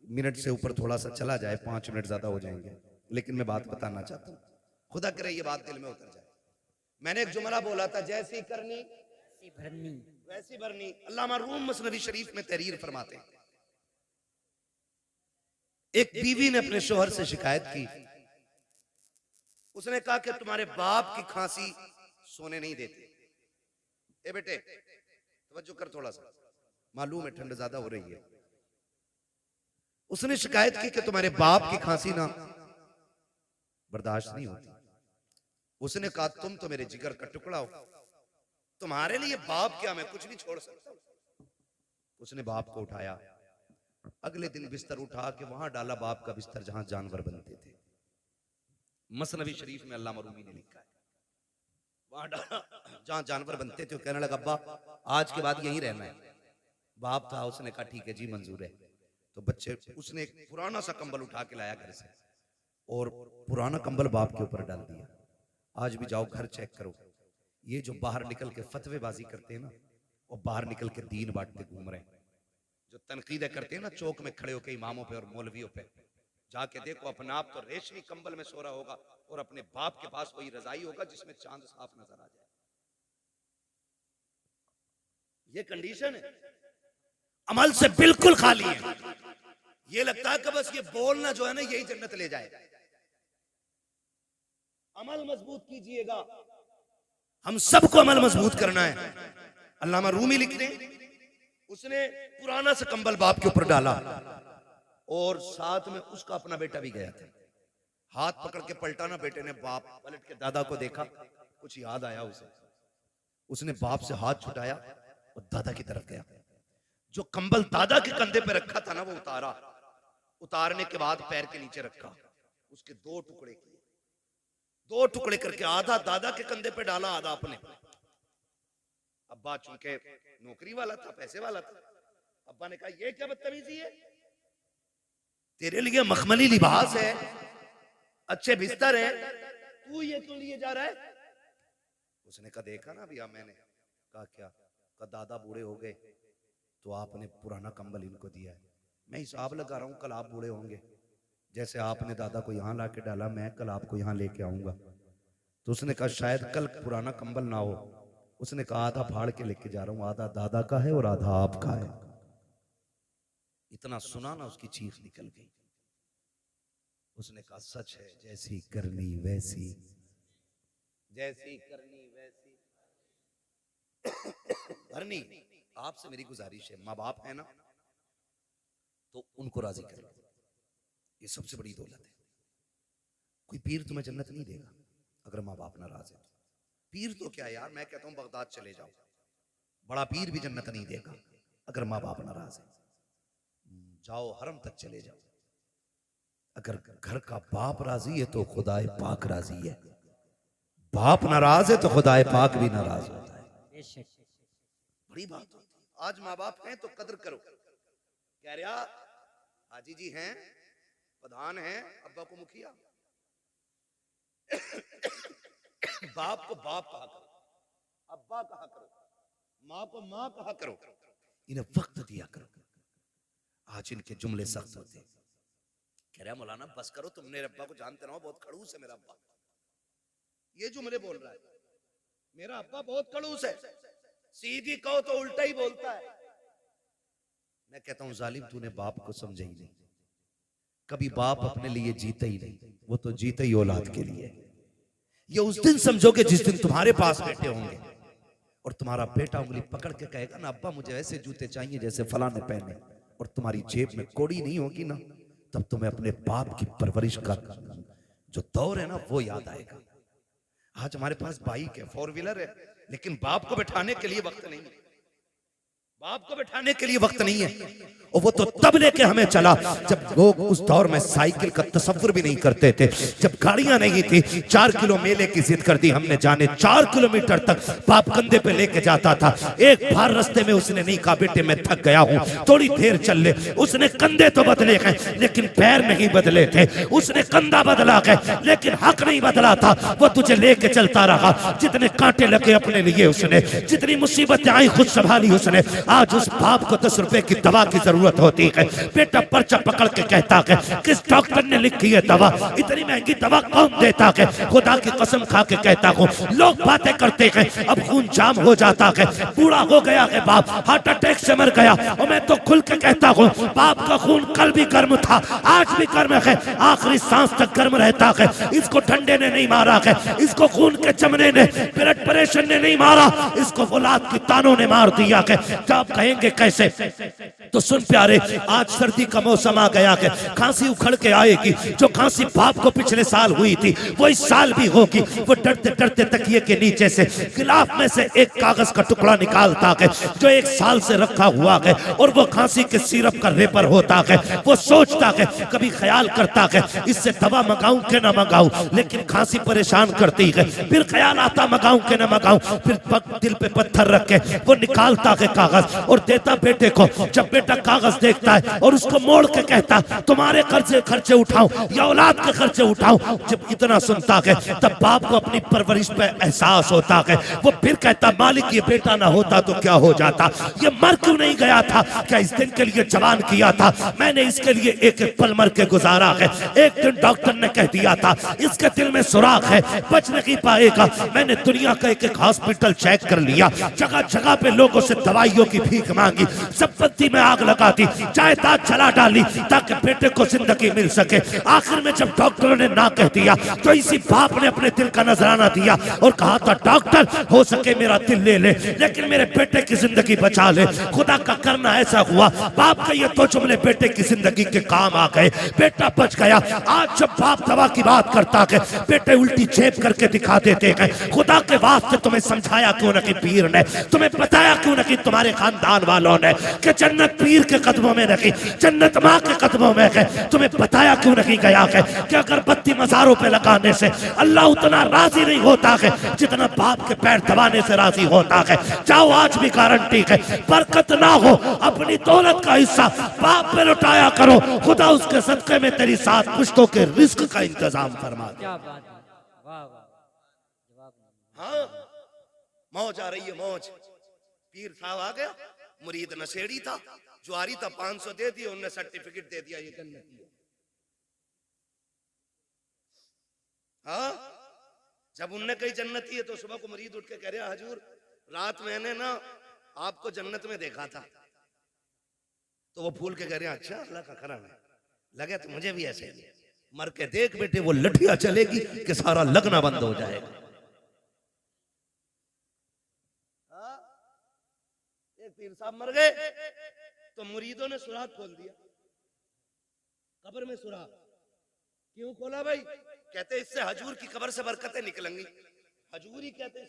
मिनट से ऊपर थोड़ा सा चला जाए, 5 मिनट ज्यादा हो जाएंगे, लेकिन मैं बात बताना चाहता हूँ, खुदा करे ये बात दिल में उतर जाए। मैंने एक जुमला बोला था, जैसी करनी वैसी भरनी। अल्लामा रूम मसनवी शरीफ में तहरीर फरमाते हैं, एक बीवी ने अपने शोहर से शिकायत की, उसने कहा कि तुम्हारे बाप की खांसी सोने नहीं देती। ए बेटे तवज्जो कर थोड़ा सा, मालूम है ठंड ज्यादा हो रही है। उसने शिकायत की कि तुम्हारे बाप की खांसी ना बर्दाश्त नहीं होती। उसने कहा तुम तो मेरे जिगर का टुकड़ा हो, तुम्हारे लिए बाप क्या, मैं कुछ नहीं छोड़ सकता। उसने बाप को उठाया, अगले दिन बिस्तर उठा के वहां डाला, बाप का बिस्तर जहां जानवर बनते थे। मसनवी शरीफ में अल्लामा रूमी ने लिखा है, वहां डाला जहां जानवर बनते थे। कहने लगा अब्बा आज के बाद यहीं रहना है। बाप था, उसने कहा ठीक है जी मंजूर है। तो बच्चे, उसने एक पुराना सा कंबल उठा के लाया घर से और पुराना कंबल बाप के ऊपर डाल दिया। आज भी जाओ घर चेक करो, ये जो बाहर निकल के फतवेबाजी करते हैं ना, और बाहर निकल के दीन बांटते घूम रहे हैं, जो तनकीदें करते हैं ना चौक में खड़े होकर इमामों पे और मौलवियों पे, जाके देखो अपना आप तो रेशमी कंबल में सो रहा होगा और अपने बाप के पास वही रजाई होगा जिसमें चांद साफ नजर आ जाए। ये कंडीशन है, अमल से बिल्कुल खाली है। ये लगता है कि बस ये बोलना जो है ना यही जन्नत ले जाए। अमल मजबूत कीजिएगा, हम सबको अमल मजबूत करना है। अल्लामा रूमी लिखते हैं, उसने पुराना सा कंबल बाप के ऊपर डाला और साथ में उसका अपना बेटा भी गया था। हाथ पकड़ के पलटाना, बेटे ने बाप पलट के दादा को देखा, कुछ याद आया उसे, उसने बाप से हाथ छुटाया और दादा की तरफ गया। जो कंबल दादा के कंधे पे रखा था ना वो उतारा, उतारने के बाद पैर के नीचे रखा, उसके दो टुकड़े किए, दो टुकड़े करके आधा दादा के कंधे पे डाला, आधा अपने। अब्बा चूंकि नौकरी वाला था, पैसे वाला था, अब्बा ने कहा ये क्या बदतमीजी है, तेरे लिए मखमली लिबास है, अच्छे बिस्तर है, तू ये क्यों लिए जा रहा है। उसने कहा देखा ना भैया, मैंने कहा क्या, कहा दादा बूढ़े हो गए तो आपने पुराना कंबल इनको दिया है, मैं हिसाब लगा रहा हूं कल आप बूढ़े होंगे, जैसे आपने दादा को यहां लाके डाला मैं कल आपको यहां लेके आऊंगा। तो उसने कहा शायद कल पुराना कंबल ना हो। उसने कहा आधा फाड़ के लेके जा रहा हूं, आधा दादा का है और आधा आपका है। इतना सुना ना उसकी चीख निकल गई। उसने कहा सच है, जैसी करनी वैसी, जैसी करनी वैसी भरनी। आपसे मेरी गुजारिश है, माँ बाप है ना तो उनको राजी करो, ये सबसे बड़ी दौलत है। कोई पीर तुम्हें जन्नत नहीं देगा अगर माँ बाप नाराज है। पीर तो क्या यार, मैं कहता हूं बगदाद चले जाओ, बड़ा पीर भी जन्नत नहीं देगा अगर माँ बाप नाराज है। जाओ हरम तक चले जाओ, अगर घर का बाप राजी है तो खुदाए पाक राजी है, बाप नाराज है तो खुदाए पाक भी नाराज होता है। बड़ी बात होती है। आज माँ बाप हैं तो कदर करो। कह रहा हाजी जी हैं, प्रधान हैं, अब्बा को मुखिया, बाप को बाप कहा करो, अब्बा कहा करो, माँ को माँ कहा करो, इन्हें वक्त दिया करो। आज इनके जुमले सख्त होते हैं। कह रहा मौलाना बस करो, तुम मेरे अब्बा को जानते रहो, बहुत खड़ूस है मेरा अब्बा, ये जुमले बोल रहा है, मेरा अब्बा बहुत खड़ूस है, सीधी कहो तो उल्टा ही बोलता है। मैं कहता हूं जालिम तूने बाप को समझा ही नहीं, कभी बाप अपने लिए जीता ही नहीं, वो तो जीता ही औलाद के लिए। ये उस दिन समझोगे जिस दिन तुम्हारे पास बैठे होंगे और तुम्हारा बेटा उंगली पकड़ के कहेगा ना अब्बा मुझे ऐसे जूते चाहिए जैसे फला ने पहने, और तुम्हारी जेब में कौड़ी नहीं होगी ना, तब तुम्हें अपने बाप की परवरिश का जो दौर है ना वो याद आएगा। आज हमारे पास बाइक है, 4 व्हीलर है, लेकिन बाप को बैठाने के लिए वक्त नहीं है, बाप को बैठाने के लिए वक्त नहीं है। और वो तो तब लेके हमें चला जब लोग उस दौर में साइकिल का तसव्वुर भी नहीं करते थे, जब गाड़ियां नहीं थी। 4 किलो मेले की जिद कर दी हमने, जाने 4 किलोमीटर तक बाप कंधे पे लेके जाता था। एक बार रास्ते में उसने नहीं कहा बेटे मैं थक गया हूं, थोड़ी देर चल ले। उसने कंधे तो बदले गए लेकिन पैर नहीं बदले थे। उसने कंधा बदला गए लेकिन हक नहीं बदला था। वो तुझे लेके चलता रहा, जितने कांटे लगे अपने लिए उसने, जितनी मुसीबतें आई खुद संभाली उसने। आज उस बाप को 10 रुपए की दवा की जरूरत होती है, बेटा पर्चा पकड़ के कहता है किस डॉक्टर ने लिखी है दवा, इतनी महंगी दवा कौन देता है। खुदा की कसम खा के कहता हूँ लोग बातें करते हैं, अब खून जाम हो जाता है, बूढ़ा हो गया है बाप, हार्ट अटैक से मर गया। और मैं तो खुल के कहता हूँ बाप का खून कल भी गर्म था, आज भी गर्म है, आखिरी सांस तक गर्म रहता है। इसको ठंडे ने नहीं मारा है, इसको खून के जमने ने, ब्लड प्रेशर ने नहीं मारा, इसको औलाद की तानों ने मार दिया है। आप कहेंगे कैसे, तो सुन प्यारे, आज सर्दी का मौसम आ गया है, खांसी उखड़ के आएगी। जो खांसी बाप को पिछले साल हुई थी वो इस साल भी होगी। वो डरते डरते तकिए के नीचे से गिलाफ में से एक कागज का टुकड़ा निकालता है जो 1 साल से रखा हुआ है, और वो खांसी के सिरप का रेपर होता है। वो सोचता है, कभी ख्याल करता है इससे दवा मंगाऊं कि ना मंगाऊं, लेकिन खांसी परेशान करती है। फिर ख्याल आता मंगाऊं कि ना मंगाऊं, फिर दिल पे पत्थर रख के वो निकालता है कागज और देता बेटे को। जब बेटा कागज देखता है और उसको मोड़ के कहता तुम्हारे खर्चे उठाऊं या औलाद के खर्चे उठाऊं, जब इतना सुनता है तब बाप को अपनी परवरिश पे एहसास होता है। वो फिर कहता मालिक ये बेटा ना होता तो क्या हो जाता, ये मर क्यों नहीं गया था, क्या इस दिन के लिए जवान किया था मैंने, इसके लिए एक एक पल मर के गुजारा है। एक दिन डॉक्टर ने कह दिया था इसके दिल में सुराख है, बच नहीं पाएगा। मैंने दुनिया का एक एक हॉस्पिटल चेक कर लिया, जगह जगह पे लोगों से दवाइयों की भीख मांगी, संपत्ति में आग लगा दी, जायदाद जला डाली ताकि बेटे को जिंदगी मिल सके। आखिर में जब डॉक्टरों ने ना कह दिया तो इसी बाप ने अपने दिल का नजराना दिया और कहा था डॉक्टर हो सके मेरा दिल ले ले लेकिन मेरे बेटे की जिंदगी बचा ले। खुदा का करना ऐसा हुआ, बाप का ये 2 जुमले बेटे की जिंदगी के काम आ गए, बेटा बच गया। आज जब बाप दवा की बात करता है बेटे उल्टी जेब करके दिखा देते हैं। खुदा के वास्ते तुम्हें समझाया क्यों न कि पीर ने, तुम्हें बताया क्यों न कि तुम्हारे खानदान वालों ने कि जन्नत पीर के कदमों में नहीं जन्नत माँ के कदमों में है। तुम्हें बताया क्यों नहीं गया है कि अगरबत्ती मज़ारों पे लगाने से अल्लाह उतना राजी नहीं होता है जितना बाप के पैर दबाने से राजी होता है। जाओ आज भी गारंटी है, बरकत ना हो अपनी दौलत का हिस्सा बाप पे लुटाया करो, खुदा उसके सदके में तेरी 7 पुश्तों के रिस्क का इंतजाम फरमा दे। क्या बात है, वाह वाह, जवाब नहीं। हाँ मौज आ रही है मौज। पीर साहब आ गया, मुरीद नशेड़ी था, जुआरी था, 500 दे दिए, उन्हें सर्टिफिकेट दे दिया ये जन्नती है। हाँ जब उनने कही जन्नती है तो सुबह को मुरीद उठ के कह रहा हजूर रात मैंने ना आपको जन्नत में देखा था। तो वो फूल के कह रहे हैं अच्छा अल्लाह का करम है, लगे तो मुझे भी ऐसे ही मर के देख बेटे वो लठिया चलेगी कि सारा लगना बंद हो जाएगा। एक पीर साहब मर गए तो मुरीदों ने सुराख खोल दिया, कब्र में सुराख। क्यों खोला भाई? कहते इससे हजूर की कब्र से बरकतें निकलेंगी। हजूर ही कहते हैं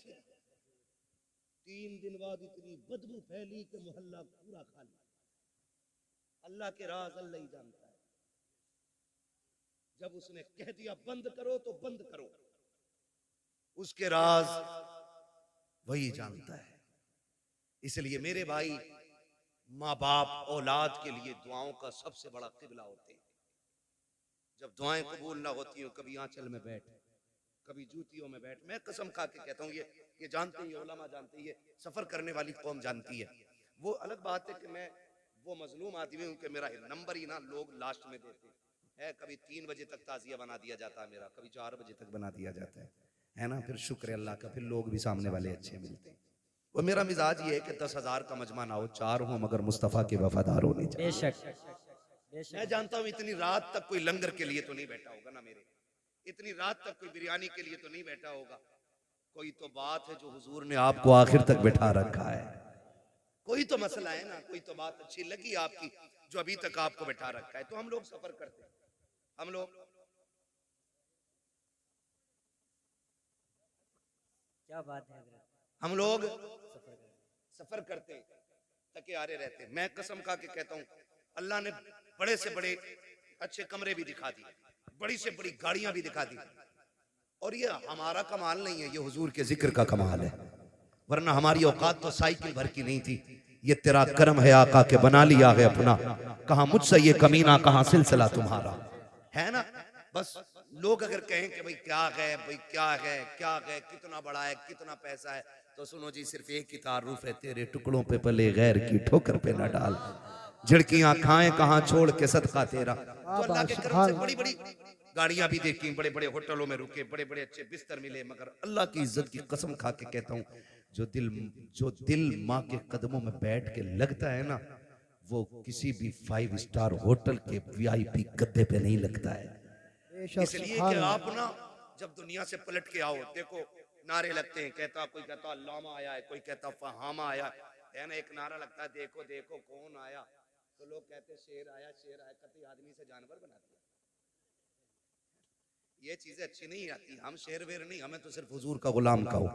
3 दिन बाद इतनी बदबू फैली कि मोहल्ला पूरा खाली। अल्लाह के राज अल्लाह ही जानता है। जब उसने कह दिया बंद करो तो बंद करो, उसके राज वही जानता है। इसलिए मेरे भाई माँ बाप औलाद के लिए दुआओं का सबसे बड़ा किबला होते हैं। जब दुआएं कबूल ना होती हो कभी आंचल में बैठ, कभी जूतियों में बैठ। मैं कसम खा के कहता हूँ ये जानते ही उलमा जानते ही, सफर करने वाली कौम जानती है। वो अलग बात है कि मैं वो मजलूम आदमी हूँ कि मेरा नंबर ही ना लोग लास्ट में देते हैं। कभी 3 बजे तक ताजिया बना दिया जाता है मेरा, कभी 4 बजे तक बना दिया जाता है ना। फिर शुक्र है अल्लाह का, फिर लोग भी सामने वाले अच्छे मिलते हैं। वो मेरा मिजाज ये है कि 10,000 का मजमा ना हो, 4 हो मगर मुस्तफ़ा के वफादार होने चाहिए। बेशक मैं जानता हूँ इतनी रात तक कोई लंगर के लिए तो नहीं बैठा होगा ना मेरे, इतनी रात तक कोई बिरयानी के लिए तो नहीं बैठा होगा। कोई तो बात है जो हुजूर ने आपको आखिर तक बैठा रखा है, कोई तो मसला है ना, कोई तो बात अच्छी लगी आपकी जो अभी तक आपको बैठा रखा है। तो हम लोग सफर करते हैं, हम लोग क्या बात है, हम लोग सफर करते हैं, थके हारे रहते हैं। मैं कसम खा के कहता हूँ अल्लाह ने बड़े से बड़े अच्छे कमरे भी दिखा दिए, बड़ी से बड़ी गाड़ियां भी दिखा दी, और ये हमारा कमाल नहीं है, ये हुजूर के जिक्र का कमाल है। वरना हमारी औकात तो साइकिल भर की नहीं थी। ये तेरा करम है आका के बना लिया है अपना, कहां मुझसे ये कमीना कहां सिलसिला तुम्हारा, है ना। बस लोग अगर कहें कि भाई क्या है, भाई क्या है, क्या है, कितना बड़ा है, कितना पैसा है, तो सुनो जी सिर्फ एक ही तारुफ है, तेरे टुकड़ों पे पले गैर की ठोकर पे न डाल, झिड़कियां खाएं कहां छोड़ के सदका तेरा। तो अल्लाह के करम से बड़ी बड़ी गाड़ियां भी देखी, बड़े बड़े होटलों में रुके, बड़े बड़े अच्छे बिस्तर मिले, मगर अल्लाह की इज्जत की कसम खा के कहता हूँ जो दिल माँ के कदमों में बैठ के लगता है ना, वो किसी भी 5 स्टार होटल के VIP गद्दे पे नहीं लगता है। इसलिए कि आप ना जब दुनिया से पलट के आओ, देखो नारे लगते हैं, कोई कहता अल्लामा आया है, कोई कहता फहामा आया है ना। एक नारा लगता है देखो देखो कौन आया, तो लोग कहते शेर आया कतई आदमी से जानवर बना दिया। ये चीजें अच्छी नहीं आती। हम शेर वेर नहीं, हमें तो सिर्फ हुजूर का गुलाम कहो,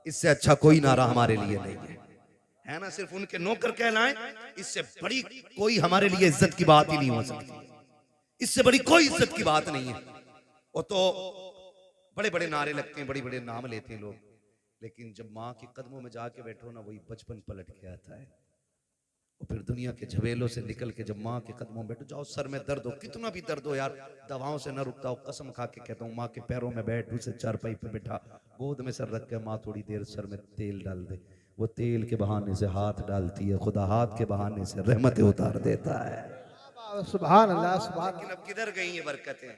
इससे अच्छा कोई नारा हमारे लिए नहीं है ना। सिर्फ उनके नौकर कहलाएं, इससे बड़ी कोई हमारे लिए इज्जत की बात ही नहीं हो सकती। इससे बड़ी कोई इज्जत की बात नहीं है। वो तो बड़े बड़े नारे लगते हैं, बड़े बड़े नाम लेते हैं लोग, लेकिन जब माँ के कदमों में जाके बैठो ना, वही बचपन पलट के आता है। और फिर दुनिया के झवेलों से निकल के जब माँ के कदमों में बैठो, जाओ सर में दर्द हो, कितना भी दर्द हो यार, दवाओं से न रुकता हो, कसम खा के कहता हूँ, माँ के पैरों में बैठ, उसे चारपाई पे बैठा, गोद में सर रख के माँ थोड़ी देर सर में तेल डाल दे, वो तेल के बहाने से हाथ डालती है, खुदा हाथ के बहाने से रहमतें उतार देता है। सुभान अल्लाह, सुभान। लेकिन अब किधर गई ये बरकतें,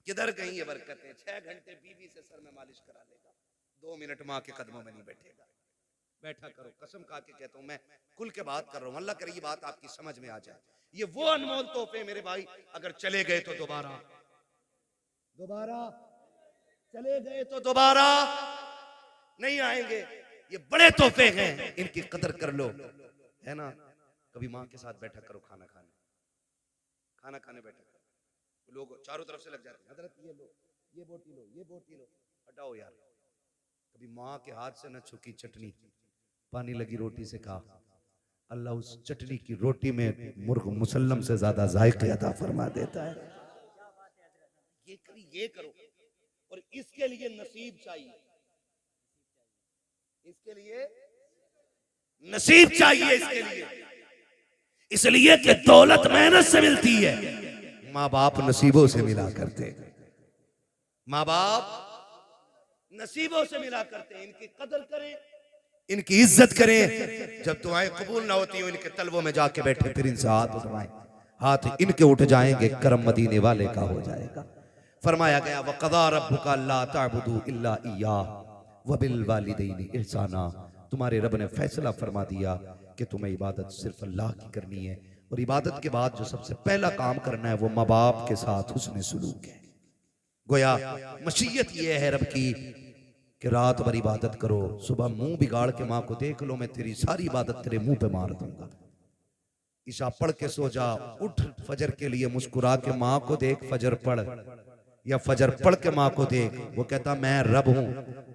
किधर गई ये बरकतें। 6 घंटे बीवी से सर में मालिश करा लेगा, 2 मिनट माँ के कदमों में नहीं बैठेगा। बैठा करो, कसम खा के कहता हूं, मैं खुल के बात कर रहा हूं, अल्लाह करे ये बात आपकी समझ में आ जाए। ये वो अनमोल तोहफे मेरे भाई, अगर चले गए तो दोबारा चले गए तो दोबारा नहीं आएंगे। ये बड़े तोहफे हैं, इनकी कदर कर लो, है ना। कभी माँ के साथ बैठा करो, खाना खाने बैठा करो, लोग चारों तरफ से लग जाते हैं, हजरत ये लो, ये बोटी लो, ये बोटी लो, हटाओ यार। कभी माँ के हाथ से न छुकी चटनी, पानी लगी रोटी से खा, अल्लाह उस चटनी की रोटी में मुर्ग मुसल्लम से ज्यादा जायके अता फरमा देता है। ये करो, और इसके लिए नसीब चाहिए, इसके लिए नसीब चाहिए, इसके लिए, इसलिए कि दौलत मेहनत से मिलती है, माँ बाप नसीबों से मिला करते, माँ बाप नसीबों से मिला करते हैं। इनकी कदर करें, इनकी इज्जत करें। जब दुआएं कबूल ना होती हो, इनके तलबों में जाके बैठे, फिर इनसे हाथ उठवाएं, हाथ इनके उठ जाएंगे, करम मदीने वाले का हो जाएगा। फरमाया गया, वक़ज़ा रब्बुका अल्ला ताबुदू इल्ला इय्याह व बिल वालिदैनि इहसाना, तुम्हारे रब ने फैसला फरमा दिया कि तुम्हें इबादत सिर्फ अल्लाह की करनी है, और इबादत के बाद जो सबसे पहला काम करना है वो माँ बाप के साथ हुस्न सुलूक है। गोया मशीयत ये है रब की कि रात भर इबादत करो, सुबह मुंह बिगाड़ के माँ को देख लो, मैं तेरी सारी इबादत तेरे मुंह पे मार दूंगा। ईशा पढ़ के सो जा, उठ फजर के लिए मुस्कुरा के माँ को देख, फजर पढ़, या फजर पढ़ के माँ को देख, वो कहता मैं रब हूं,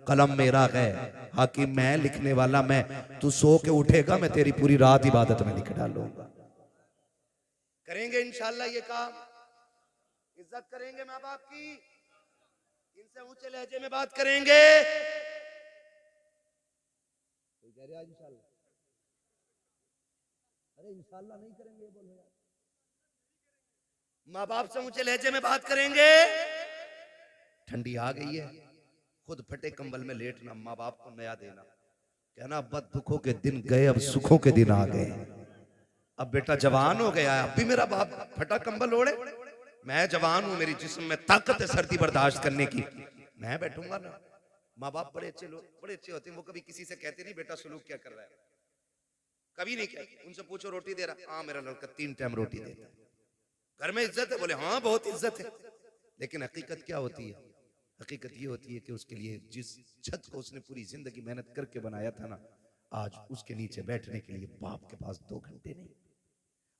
कलम मेरा है, हाकिम मैं, लिखने वाला मैं, तू सो के उठेगा, मैं तेरी पूरी रात इबादत में लिख डालूंगा। करेंगे इंशाल्लाह ये काम, इज्जत करेंगे माँ बाप की, इनसे ऊंचे लहजे में बात करेंगे। कोई कह रहा इंशाल्लाह, अरे इंशाल्लाह नहीं करेंगे, बोलो यार। माँ बाप से ऊंचे लहजे में बात करेंगे। ठंडी आ गई है, खुद फटे कंबल में लेटना, माँ बाप को नया देना, कहना बद दुखों के दिन गए, अब सुखों के दिन आ गए, अब बेटा जवान हो गया, अब भी मेरा बाप फटा कंबल ओढ़े, मैं जवान हूं, मेरी जिस्म में ताकत है सर्दी बर्दाश्त करने की, मैं बैठूंगा ना। माँ बाप बड़े अच्छे लोग, बड़े अच्छे होते हैं, वो कभी किसी से कहते नहीं बेटा सलूक क्या कर रहा है, कभी नहीं कहते। उनसे पूछो रोटी दे रहा, हाँ मेरा लड़का 3 टाइम रोटी देता है, घर में इज्जत है, बोले हाँ बहुत इज्जत है। लेकिन हकीकत क्या होती है, हकीकत ये होती है कि उसके लिए जिस छत को उसने पूरी जिंदगी मेहनत करके बनाया था ना, आज उसके नीचे बैठने के लिए बाप के पास 2 घंटे नहीं।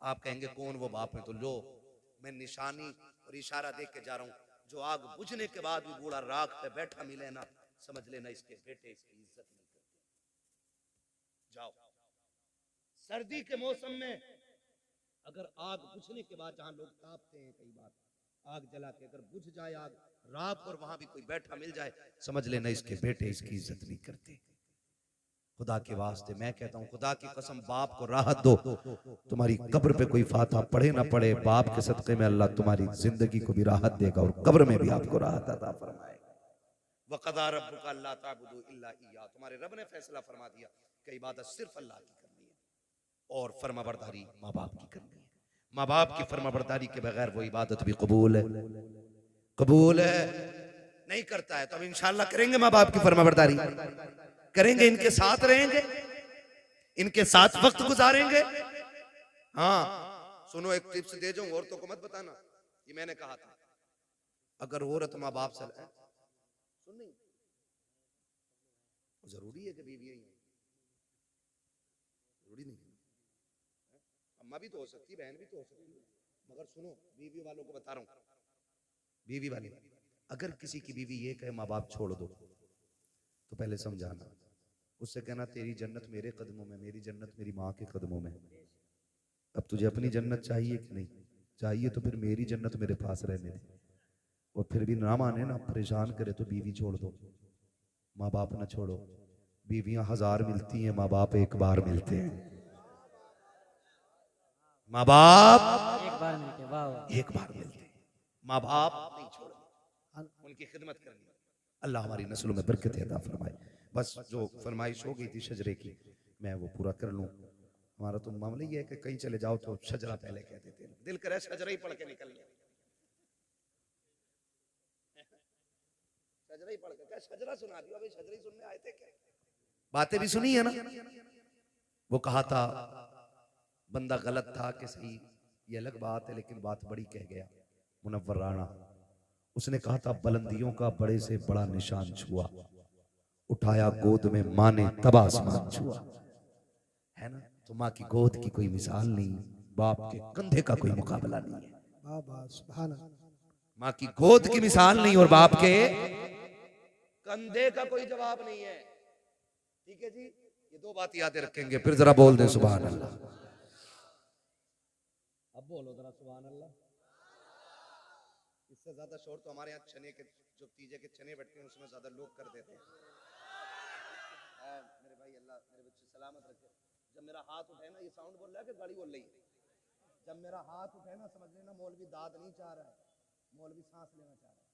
आप कहेंगे कौन वो बाप है, तो लो मैं निशानी और इशारा देख के जा रहा हूं, जो आग बुझने के बाद भी बूढ़ा राख पे बैठा मिले ना, समझ लेना इसके बेटे इसकी इज्जत नहीं करते। जाओ सर्दी के मौसम में अगर आग बुझने के बाद, जहां लोग तापते हैं कई बार, आग जला के अगर बुझ जाए आग राख और वहां भी कोई बैठा मिल जाए, समझ लेना इसके बेटे इसकी इज्जत नहीं करते। खुदा के वास्ते मैं कहता हूं, खुदा की कसम, बाप को राहत दो, तुम्हारी कब्र पे कोई फातिहा पढ़े ना पढ़े, बाप के सदके में अल्लाह तुम्हारी जिंदगी को भी राहत देगा और कब्र में भी आपको राहत अता फरमाएगा। वक़ज़ा रब्बुका अल्ला ताबुदू इल्ला इय्याह, तुम्हारे रब ने फैसला फरमा दिया कि इबादत सिर्फ अल्लाह की करनी है, और फरमाबरदारी माँ बाप की करनी है। माँ बाप की फरमाबरदारी के बगैर वो इबादत भी कबूल है, कबूल है नहीं करता है। तो हम इंशाअल्लाह करेंगे, माँ बाप की फरमाबरदारी करेंगे, इनके साथ रहेंगे, इनके साथ वक्त गुजारेंगे। हाँ सुनो, एक टिप्स दे जाऊं, औरतों को मत बताना, ये मैंने कहा था, अगर औरत माँ बाप से सुन नहीं, जरूरी है कि बीवी जरूरी नहीं, अम्मा भी तो हो सकती है, बहन भी तो हो सकती है, मगर सुनो बीवी वालों को बता रहा हूँ, बीवी वाले अगर किसी की बीवी ये कहे माँ बाप छोड़ दो तो पहले समझाना, उससे कहना तेरी जन्नत मेरे कदमों में, मेरी जन्नत मेरी माँ के कदमों में। अब तुझे अपनी जन्नत चाहिए कि नहीं चाहिए, तो फिर मेरी जन्नत मेरे पास रहने दे, और फिर भी ना माने ना परेशान करे तो बीवी छोड़ दो, माँ बाप ना छोड़ो। बीवियां 1000 मिलती हैं, माँ बाप एक बार मिलते हैं। माँ बाप एक बार मिलके, वाह वाह। एक बार मिलते हैं, माँ बाप नहीं छोड़ो, उनकी खिदमत करनी। अल्लाह हमारी नस्लों में बरकत अता फरमाए। बस जो फरमाइश हो गई थी शजरे की मैं वो पूरा कर लूं। हमारा तो मामला ये है कि कहीं चले जाओ तो शजरा पहले कह देते हैं, दिल करे शजरा ही पढ़ के निकल गया, शजरा ही पढ़ के क्या शजरा सुना दिया, अभी शजरा ही सुनने आए थे क्या? बातें भी सुनी है ना। वो कहा था बंदा गलत था कि सही, ये अलग बात है, लेकिन बात बड़ी कह गया मुनव्वर राणा। उसने कहा था बुलंदियों का बड़े से बड़ा निशान छुआ, उठाया गोद में माँ ने तब आसमान छुआ। है ना, तो माँ की गोद की कोई मिसाल नहीं, बाप के कंधे का कोई मुकाबला नहीं है। वाह वाह सुभान अल्लाह। माँ की गोद की मिसाल नहीं और बाप के कंधे का कोई जवाब नहीं है। ठीक है जी, ये दो बात याद रखेंगे, फिर जरा बोल दें सुभान अल्लाह। अब बोलो जरा सुभान अल्लाह। इससे ज्यादा शोर तो हमारे यहाँ चने के जो तीजे के चने बैठते हैं उसमें ज्यादा लोग कर देते हैं। मेरे भाई अल्लाह मेरे बच्चे सलामत रखे। जब मेरा हाथ उठे ना, ये साउंड बोल रहा है कि गाड़ी बोल रही है? जब मेरा हाथ उठे ना समझ लेना मौलवी दाद नहीं चाह रहा है, मौलवी सांस लेना चाह रहा है।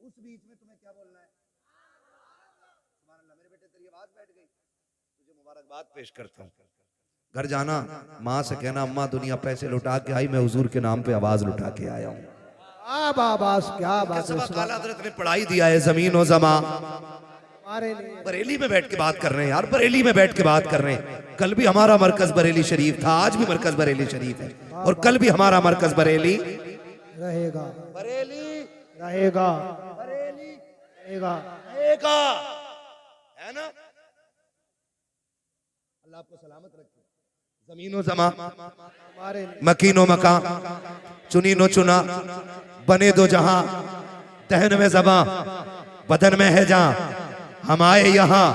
उस बीच में तुम्हें क्या बोलना है? सुभान अल्लाह। मेरे बेटे तेरी आवाज बैठ गई, तुझे मुबारकबाद पेश करता हूँ। घर जाना माँ से कहना अम्मा दुनिया पैसे लुटा के आई, मैं हुजूर के नाम पे आवाज लुटा के आया हूँ। क्या बात है। काला हज़रत ने पढ़ाई दिया है जमीन और जमा। हमारे लिए बरेली में बैठ के बात कर रहे हैं यार, बरेली में बैठ के बात कर रहे हैं। कल भी हमारा मरकज बरेली शरीफ था, आज भी मरकज बरेली शरीफ है, और कल भी हमारा मरकज बरेली रहेगा, बरेली रहेगा, बरेली रहेगा। रहेगा, है ना। अल्लाह आपको सलामत रखे। जमीनो जमा, हमारे लिए मकीनो मका, चुनी नो चुना, बने दो जहां, दहन में जबा, बदन में है जहां, हम आए यहाँ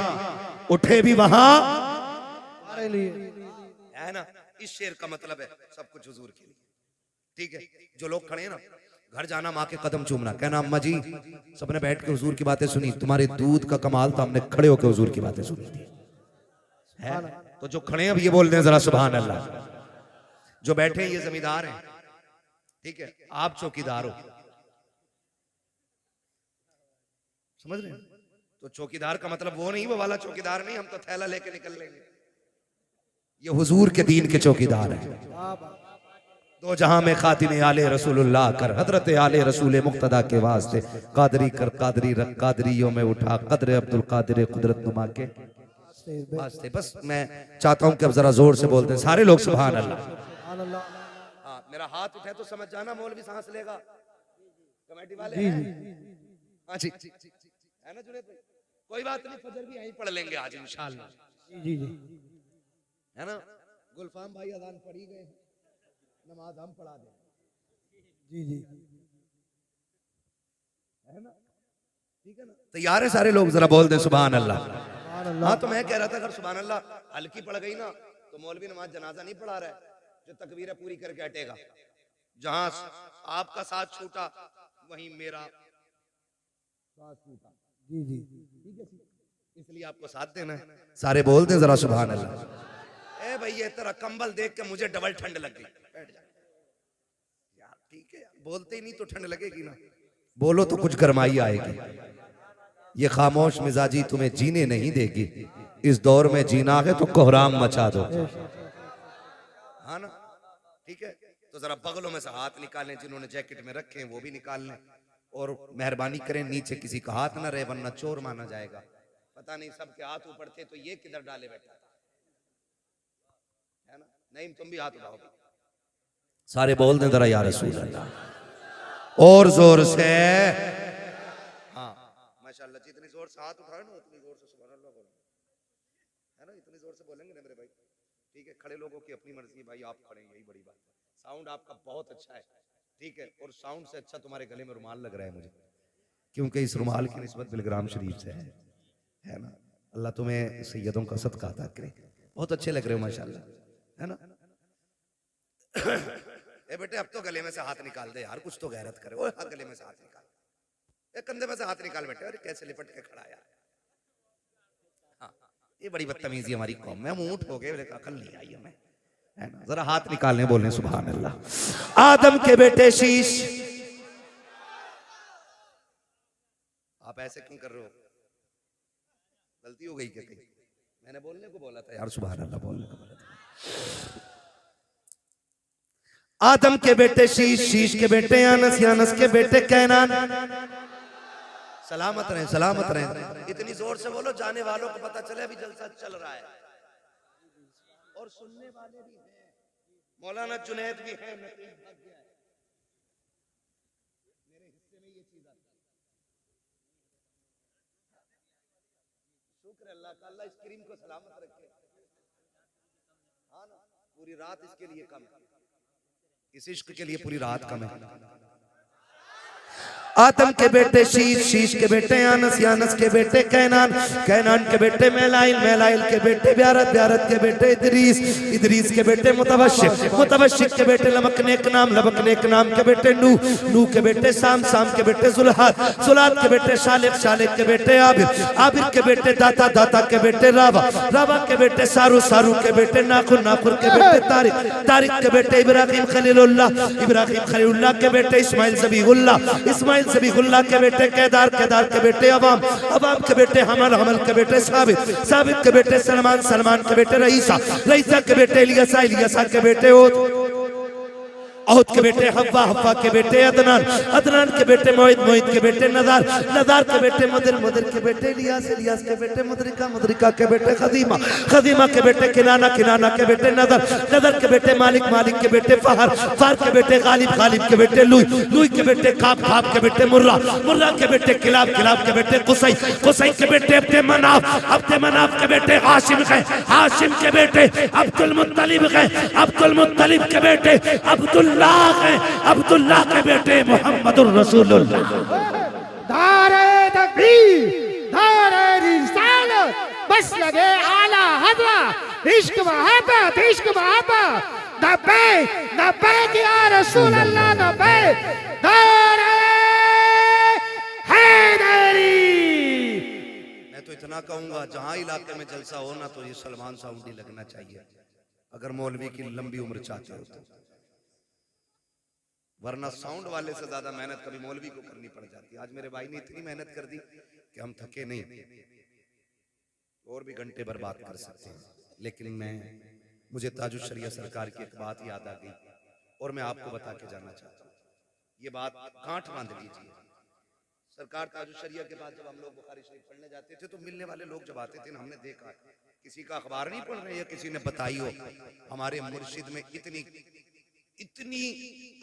उठे भी वहां, हमारे लिए है ना। इस शेर का मतलब है सब कुछ हुजूर के लिए। ठीक है, जो लोग खड़े हैं ना, घर जाना माँ के कदम चूमना, कहना अम्मा जी सबने बैठ के हुजूर की बातें सुनी, तुम्हारे दूध का कमाल था, हमने खड़े होकर हुजूर की बातें सुनी थी। है तो जो खड़े हैं अब ये बोल दें जरा सुभान अल्लाह। जो बैठे हैं ये जमींदार हैं, ठीक है, आप चौकीदार हो, समझ रहे हैं? तो चौकीदार का मतलब वो नहीं, वो वाला चौकीदार नहीं, हम तो थैला लेके निकल लेंगे। ये हुजूर के दीन के चौकीदार हैं। दो जहां में खातिम आले रसूलुल्लाह कर, हजरत आले रसूल मुक्तदा के वास्ते कादरी कर, कादरी रख, कादरियों में उठा कदर अब्दुल कादिर कुदरत नुमा के वास्ते। बस मैं चाहता हूं कि अब जरा जोर से बोलते हैं सारे लोग सुभान अल्लाह। हाँ, मेरा हाथ उठे तो समझ जाना मौलवी सांस लेगा, कमेटी वाले हैं। हाँ जी, है ना जुनेद भाई? कोई बात नहीं, फजर भी यहीं पढ़ लेंगे आज इंशाअल्लाह। जी जी है ना। गुलफाम भाई अजान पढ़ी गए, नमाज हम पढ़ा दें। जी जी है ना, ठीक है ना। तैयार है सारे लोग, जरा बोल दें सुभान अल्लाह। अल्लाह। हाँ, तो मैं कह रहा था अगर सुभान अल्लाह हल्की पड़ गई ना तो मौलवी नमाज जनाजा नहीं पढ़ा रहा है, जो तकबीरें पूरी करके हटेगा। जहां आपका साथ छूटा वहीं मेरा साथ छूटा। जी जी ठीक है, इसलिए आपको साथ देना है। सारे बोल दें जरा सुभान अल्लाह। ए भाई ये तेरा कंबल देख के मुझे डबल ठंड लग गई, बैठ जा यार। ठीक है, बोलते ही नहीं तो ठंड लगेगी ना, बोलो तो कुछ गरमाई आएगी। ये खामोश मिजाजी तुम्हें जीने नहीं देगी, इस दौर में जीना है तो कोहराम मचा दो। हाँ ना, ठीक है। तो जरा बगलों में से हाथ निकालें, जिन्होंने जैकेट में रखे हैं वो भी निकाल लें, और मेहरबानी करें नीचे किसी का हाथ ना रहे वरना चोर माना जाएगा। पता नहीं सबके हाथ ऊपर थे तो ये किधर डाले बैठा था, है ना। नहीं तुम भी हाथ उठाओगे, सारे बोल दें जरा या रसूल अल्लाह और जोर से। हाँ माशाल्लाह, जितनी जोर से हाथ उठाए ना उतनी जोर से सुभान अल्लाह बोलो, है ना। इतनी जोर से बोलेंगे ना मेरे भाई, ठीक है, खड़े लोगों की अपनी मर्जी है भाई, आप खड़े हैं, यही बड़ी बात है। साउंड आपका बहुत अच्छा है, ठीक है, और साउंड से अच्छा तुम्हारे गले में रुमाल लग रहा है मुझे, क्योंकि इस रुमाल की निस्बत बिलग्राम शरीफ से है ना। अल्लाह तुम्हें सैयदों का सदका अता करे, बहुत अच्छे लग रहे हो माशाल्लाह, है ना। ए बेटे अब तो गले में से हाथ निकाल दे यार, कुछ तो गैरत करे। ओए गले में से हाथ निकाल, ए कंधे में से हाथ निकाल बेटे, अरे कैसे लिपट के खड़ा यार। हाँ, ये बड़ी बदतमीजी हमारी कौम में, हम ऊंट हो गए, अकल नहीं आई हमें, है ना। जरा हाथ निकालने बोलने सुभान अल्लाह। आदम के बेटे शीश, आप ऐसे क्यों कर रहे हो? गलती हो गई क्या कहीं? मैंने बोलने को बोला था यार, सुभान अल्लाह बोलने को बोला था। आदम के बेटे शीश, शीश के बेटे यानस, यानस के बेटे कैनान। सलामत रहे, सलामत रहे। इतनी जोर से बोलो जाने वालों को पता चले अभी जलसा चल रहा है, और सुनने वाले भी हैं। मौलाना जुनैद भी है, नकीब भाग गया है। मेरे हिस्से में ये चीज आती है। शुक्र अल्लाह का, अल्लाह इस क्रीम को सलामत रखे। हाँ ना, पूरी रात इसके लिए कम, इस इश्क के लिए पूरी रात कम है। आदम के बेटे शीश, शीश के बेटे यानस, यानस के बेटे कैनान, कैनान के बेटे मेलाइल, मेलाइल के बेटे ब्यारत, ब्यारत के बेटे इदरीस, इदरीस के बेटे मुतवशिक, मुतवशिक के बेटे लमकनेक नाम, लमकनेक नाम के बेटे नूह, नूह के बेटे साम, साम के बेटे जुल्हाद, जुल्हाद के बेटे शालिक, शालिक के बेटे आबिर, आबिर के बेटे दाता, दाता के बेटे रावा, रावा के बेटे सारू, सारू के बेटे नाखुर, नाखुर के बेटे तारिक, तारिक के बेटे इब्राहिम खलीलुल्लाह, इब्राहिम खलीलुल्लाह के बेटे इस्माइल ज़बीहुल्लाह, इस्माइल ज़बीहुल्लाह के बेटे केदार, केदार के बेटे अवाम, अवाम के बेटे हमल, हमल के बेटे साबित, साबित के बेटे सलमान, सलमान के बेटे रईसा, रईसा के बेटे इलियासा, इलियासा के बेटे ओद, औद के बेटे हव्वा, हव्वा के बेटे अदनान, अदनान के बेटे मोहित, मोहित के बेटे नदार, नदार के बेटे मुदर, मुदर के बेटे इलियास, इलियास के बेटे मुदरिका, मुदरिका के बेटे खदीमा, खदीमा के बेटे किनाना, किनाना के बेटे नदर, नदर के बेटे मालिक, मालिक के बेटे फहर, फहर के बेटे गालिब, गालिब के बेटे लुई, लुई के बेटे काब, काब के बेटे मुर्रा, मुर्रा के बेटे किलाब, किलाब के बेटे कुसई, कुसई के बेटे अब्दे मनाफ, अब्दे मनाफ के बेटे हाशिम गए, हाशिम के बेटे अब्दुल मुत्तलिब गए, अब्दुल मुत्तलिब के बेटे अब्दुल अब्दुल्लाह के बेटे मोहम्मदुर रसूलुल्लाह। नारे तकबीर, नारे रिसालत, बस लगे आला हज़रत, इश्क मोहब्बत, इश्क मोहब्बत, लब्बैक लब्बैक या रसूल अल्लाह, लब्बैक, नारे हैदरी। मैं तो इतना कहूंगा, जहां इलाके में जलसा हो ना, तो ये सलमान साउंड ही लगना चाहिए, अगर मौलवी की लंबी उम्र चाहते हो तो, वरना साउंड वाले से ज्यादा मेहनत कभी मौलवी को करनी पड़ जाती है। आज मेरे भाई ने इतनी मेहनत कर दी कि हम थके नहीं, और भी घंटे बर्बाद कर सकते हैं, लेकिन मुझे ताजुल शरिया सरकार की एक बात याद आ गई और मैं आपको बता के जाना चाहता हूँ। ये बात गांठ बांध लीजिए। सरकार ताजुल शरिया के बाद जब हम लोग बुखारी शरीफ पढ़ने जाते थे तो मिलने वाले लोग जब आते थे ना, हमने देखा किसी का अखबार नहीं पढ़ रहे या किसी ने बताई हो, हमारे मुर्शिद में इतनी इतनी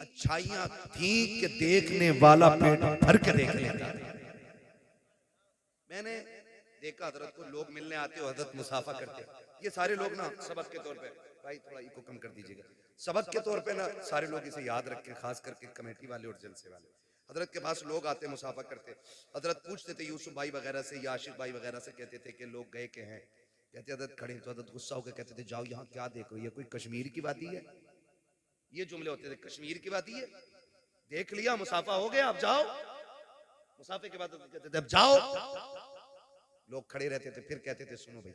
अच्छाइयां थी कि देखने वाला पेट भर के देख लेता। मैंने देखा हजरत को लोग मिलने आते हो, हजरत मुसाफा करते, ये सारे लोग ना सबक के तौर पे, भाई थोड़ा इको कम कर दीजिएगा, सबक के तौर पे ना सारे लोग इसे याद रखें, खास करके कमेटी वाले और जलसे वाले। हजरत के पास लोग आते मुसाफा करते, हजरत पूछते थे यूसुफ भाई वगैरह से या आशिक भाई वगैरह से, कहते थे कि लोग गए के हैं, कहते हजरत खड़े तो हजरत गुस्सा होकर कहते थे जाओ यहाँ क्या देख रही है, कोई कश्मीर की वादी है? ये जुमले होते थे, कश्मीर की वादी है, देख लिया मुसाफा हो गया अब जाओ। मुसाफे के बाद कहते थे अब जाओ। लोग खड़े रहते थे, फिर कहते थे सुनो भाई,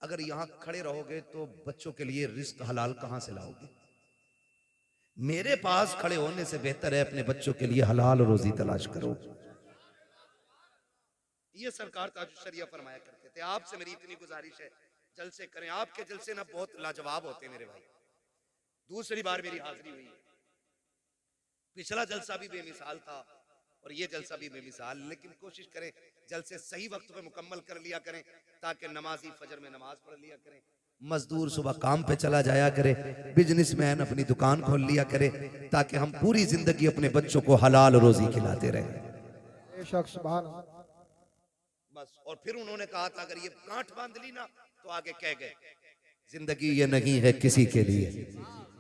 अगर यहाँ खड़े रहोगे तो बच्चों के लिए रिस्क हलाल कहां से लाओगे? मेरे पास खड़े होने से बेहतर है अपने बच्चों के लिए हलाल रोजी तलाश करो। ये सरकार ताजुल शरिया फरमाया करते थे। आपसे मेरी इतनी गुजारिश है, जलसे करें, आपके जलसे ना बहुत लाजवाब होते हैं मेरे भाई। दूसरी बार मेरी हाजिरी हुई है, पिछला जलसा भी बेमिसाल था और ये जलसा भी बेमिसाल, लेकिन कोशिश करें जलसे सही वक्त पे मुकम्मल कर लिया करें ताकि नमाजी फजर में नमाज पढ़ लिया करें, मजदूर सुबह काम पे चला जाया करे, बिजनेसमैन अपनी दुकान खोल लिया करे, ताकि हम पूरी जिंदगी अपने बच्चों को हलाल रोजी खिलाते रहें। बस। और फिर उन्होंने कहा था अगर ये गांठ बांध ली ना तो आगे कह गए जिंदगी ये नहीं है किसी के लिए,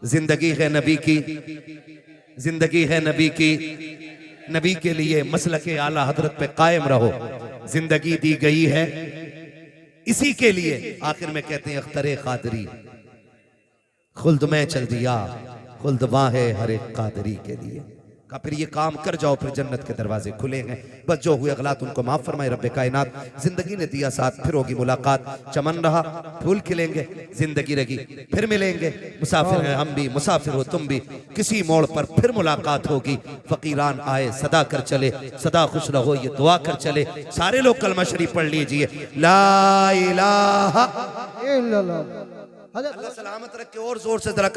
जिंदगी है नबी की, जिंदगी है नबी की, नबी के लिए मसलके आला हजरत पे कायम रहो। जिंदगी दी गई है इसी के लिए। आखिर में कहते हैं अख्तरे कादरी, खुल्द में चल दिया, खुल्द वहां है हर एक कादरी के लिए। का फिर ये काम कर जाओ, फिर जन्नत के दरवाजे खुले हैं। बस जो हुए गलत उनको माफ फरमाए रब्बे कायनात। जिंदगी ने दिया साथ, फिर होगी मुलाकात। चमन रहा फूल खिलेंगे, जिंदगी रही फिर मिलेंगे। मुसाफिर हैं हम भी, मुसाफिर हो तुम भी, किसी मोड़ पर फिर मुलाकात होगी। फकीरान आए सदा कर चले, सदा खुश रहो ये दुआ कर चले। सारे लोग कलमा शरीफ पढ़ लीजिए, ला इलाहा इल्लल्लाह। अल्लाह सलामत रखे। और जोर से जरा